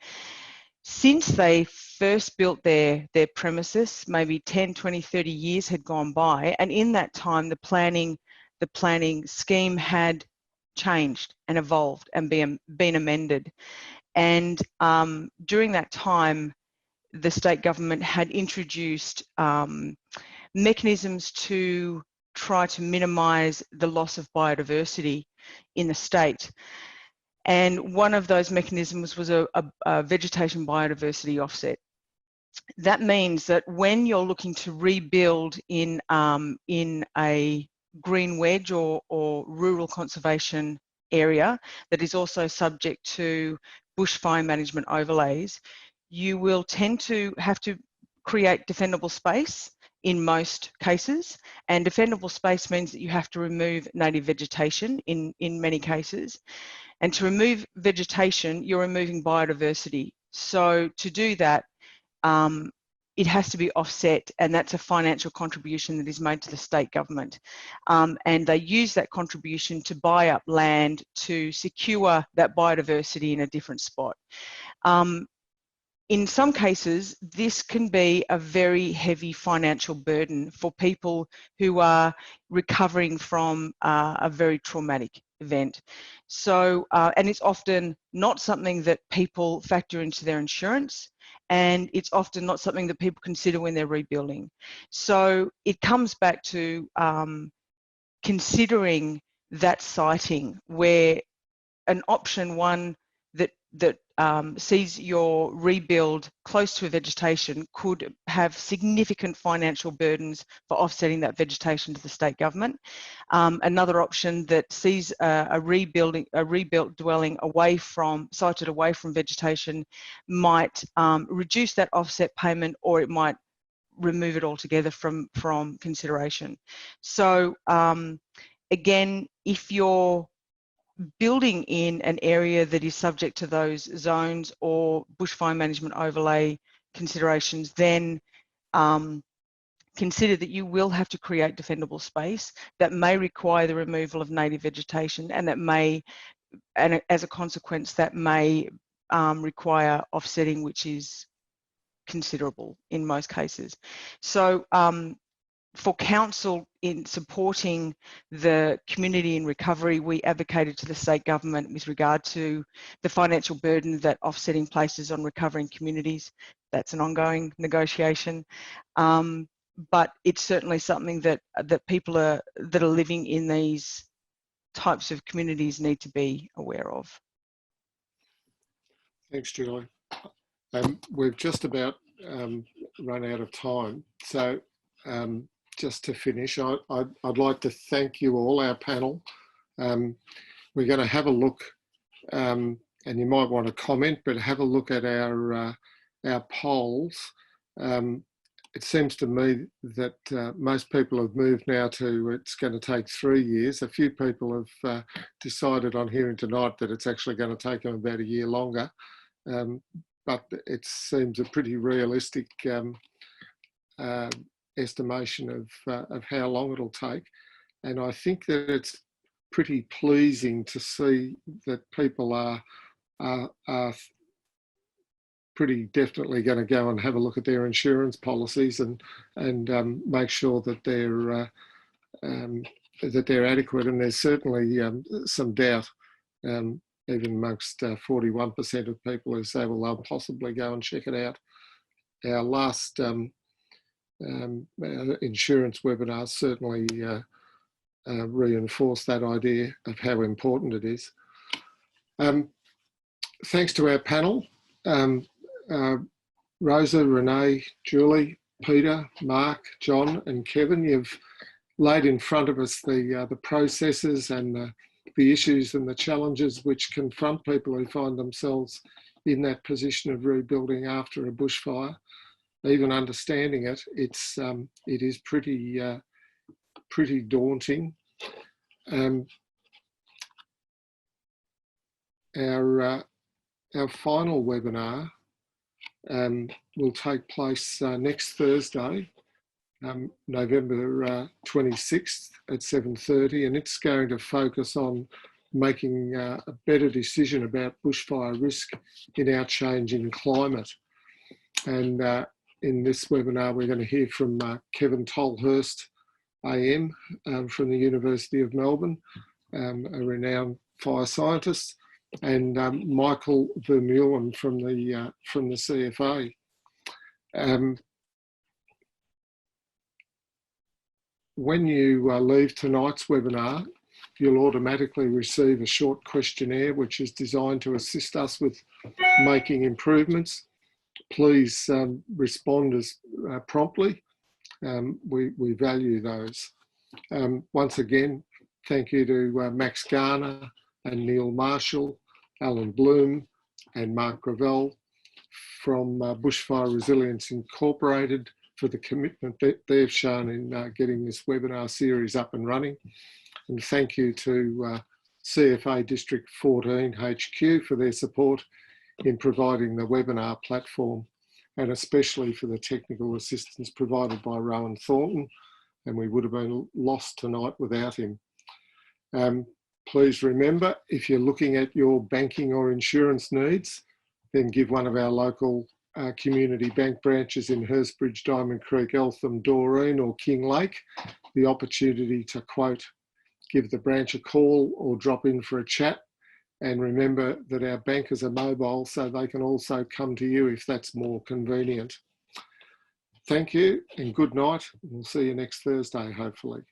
since they first built their premises, maybe 10, 20, 30 years had gone by, and in that time the planning scheme had changed and evolved and been amended. And during that time, the state government had introduced mechanisms to try to minimise the loss of biodiversity in the state. And one of those mechanisms was a vegetation biodiversity offset. That means that when you're looking to rebuild in a green wedge or rural conservation area that is also subject to bushfire management overlays, you will tend to have to create defendable space in most cases, and defendable space means that you have to remove native vegetation in many cases. And to remove vegetation, you're removing biodiversity. So to do that, it has to be offset, and that's a financial contribution that is made to the state government. And they use that contribution to buy up land to secure that biodiversity in a different spot. In some cases, this can be a very heavy financial burden for people who are recovering from a very traumatic event. So, and it's often not something that people factor into their insurance, and it's often not something that people consider when they're rebuilding. So it comes back to considering that siting, where an option one that sees your rebuild close to a vegetation could have significant financial burdens for offsetting that vegetation to the state government. Another option that sees a rebuilt dwelling sited away from vegetation might reduce that offset payment, or it might remove it altogether from consideration. So again, if you're building in an area that is subject to those zones or bushfire management overlay considerations, then consider that you will have to create defendable space that may require the removal of native vegetation, and that may, and as a consequence, that may require offsetting, which is considerable in most cases. So for council, in supporting the community in recovery, we advocated to the state government with regard to the financial burden that offsetting places on recovering communities. That's an ongoing negotiation, but it's certainly something that people that are living in these types of communities need to be aware of. Thanks, Julie. We've just about run out of time, so just to finish, I'd like to thank you all, our panel. We're going to have a look, and you might want to comment, but have a look at our polls. It seems to me that most people have moved now to it's going to take 3 years. A few people have decided on hearing tonight that it's actually going to take them about a year longer, but it seems a pretty realistic estimation of how long it'll take. And I think that it's pretty pleasing to see that people are pretty definitely going to go and have a look at their insurance policies and make sure that they're adequate. And there's certainly some doubt, even amongst 41% of people who say, well, they'll possibly go and check it out. Our last insurance webinars certainly reinforce that idea of how important it is. Thanks to our panel, Rosa, Renee, Julie, Peter, Mark, John and Kevin. You've laid in front of us the processes and the issues and the challenges which confront people who find themselves in that position of rebuilding after a bushfire. Even understanding it, it is pretty daunting. Our final webinar will take place next Thursday, November 26th at 7:30, and it's going to focus on making a better decision about bushfire risk in our changing climate. And in this webinar, we're going to hear from Kevin Tolhurst, AM, from the University of Melbourne, a renowned fire scientist, and Michael Vermeulen from the CFA. When you leave tonight's webinar, you'll automatically receive a short questionnaire which is designed to assist us with making improvements. Please respond as promptly. We value those. Once again, thank you to Max Garner and Neil Marshall, Alan Bloom and Mark Gravel from Bushfire Resilience Incorporated for the commitment that they've shown in getting this webinar series up and running. And thank you to CFA District 14 HQ for their support in providing the webinar platform, and especially for the technical assistance provided by Rowan Thornton, and we would have been lost tonight without him. Please remember, if you're looking at your banking or insurance needs, then give one of our local community bank branches in Hurstbridge, Diamond Creek, Eltham, Doreen or Kinglake the opportunity to quote, give the branch a call or drop in for a chat. And remember that our bankers are mobile, so they can also come to you if that's more convenient. Thank you and good night. We'll see you next Thursday, hopefully.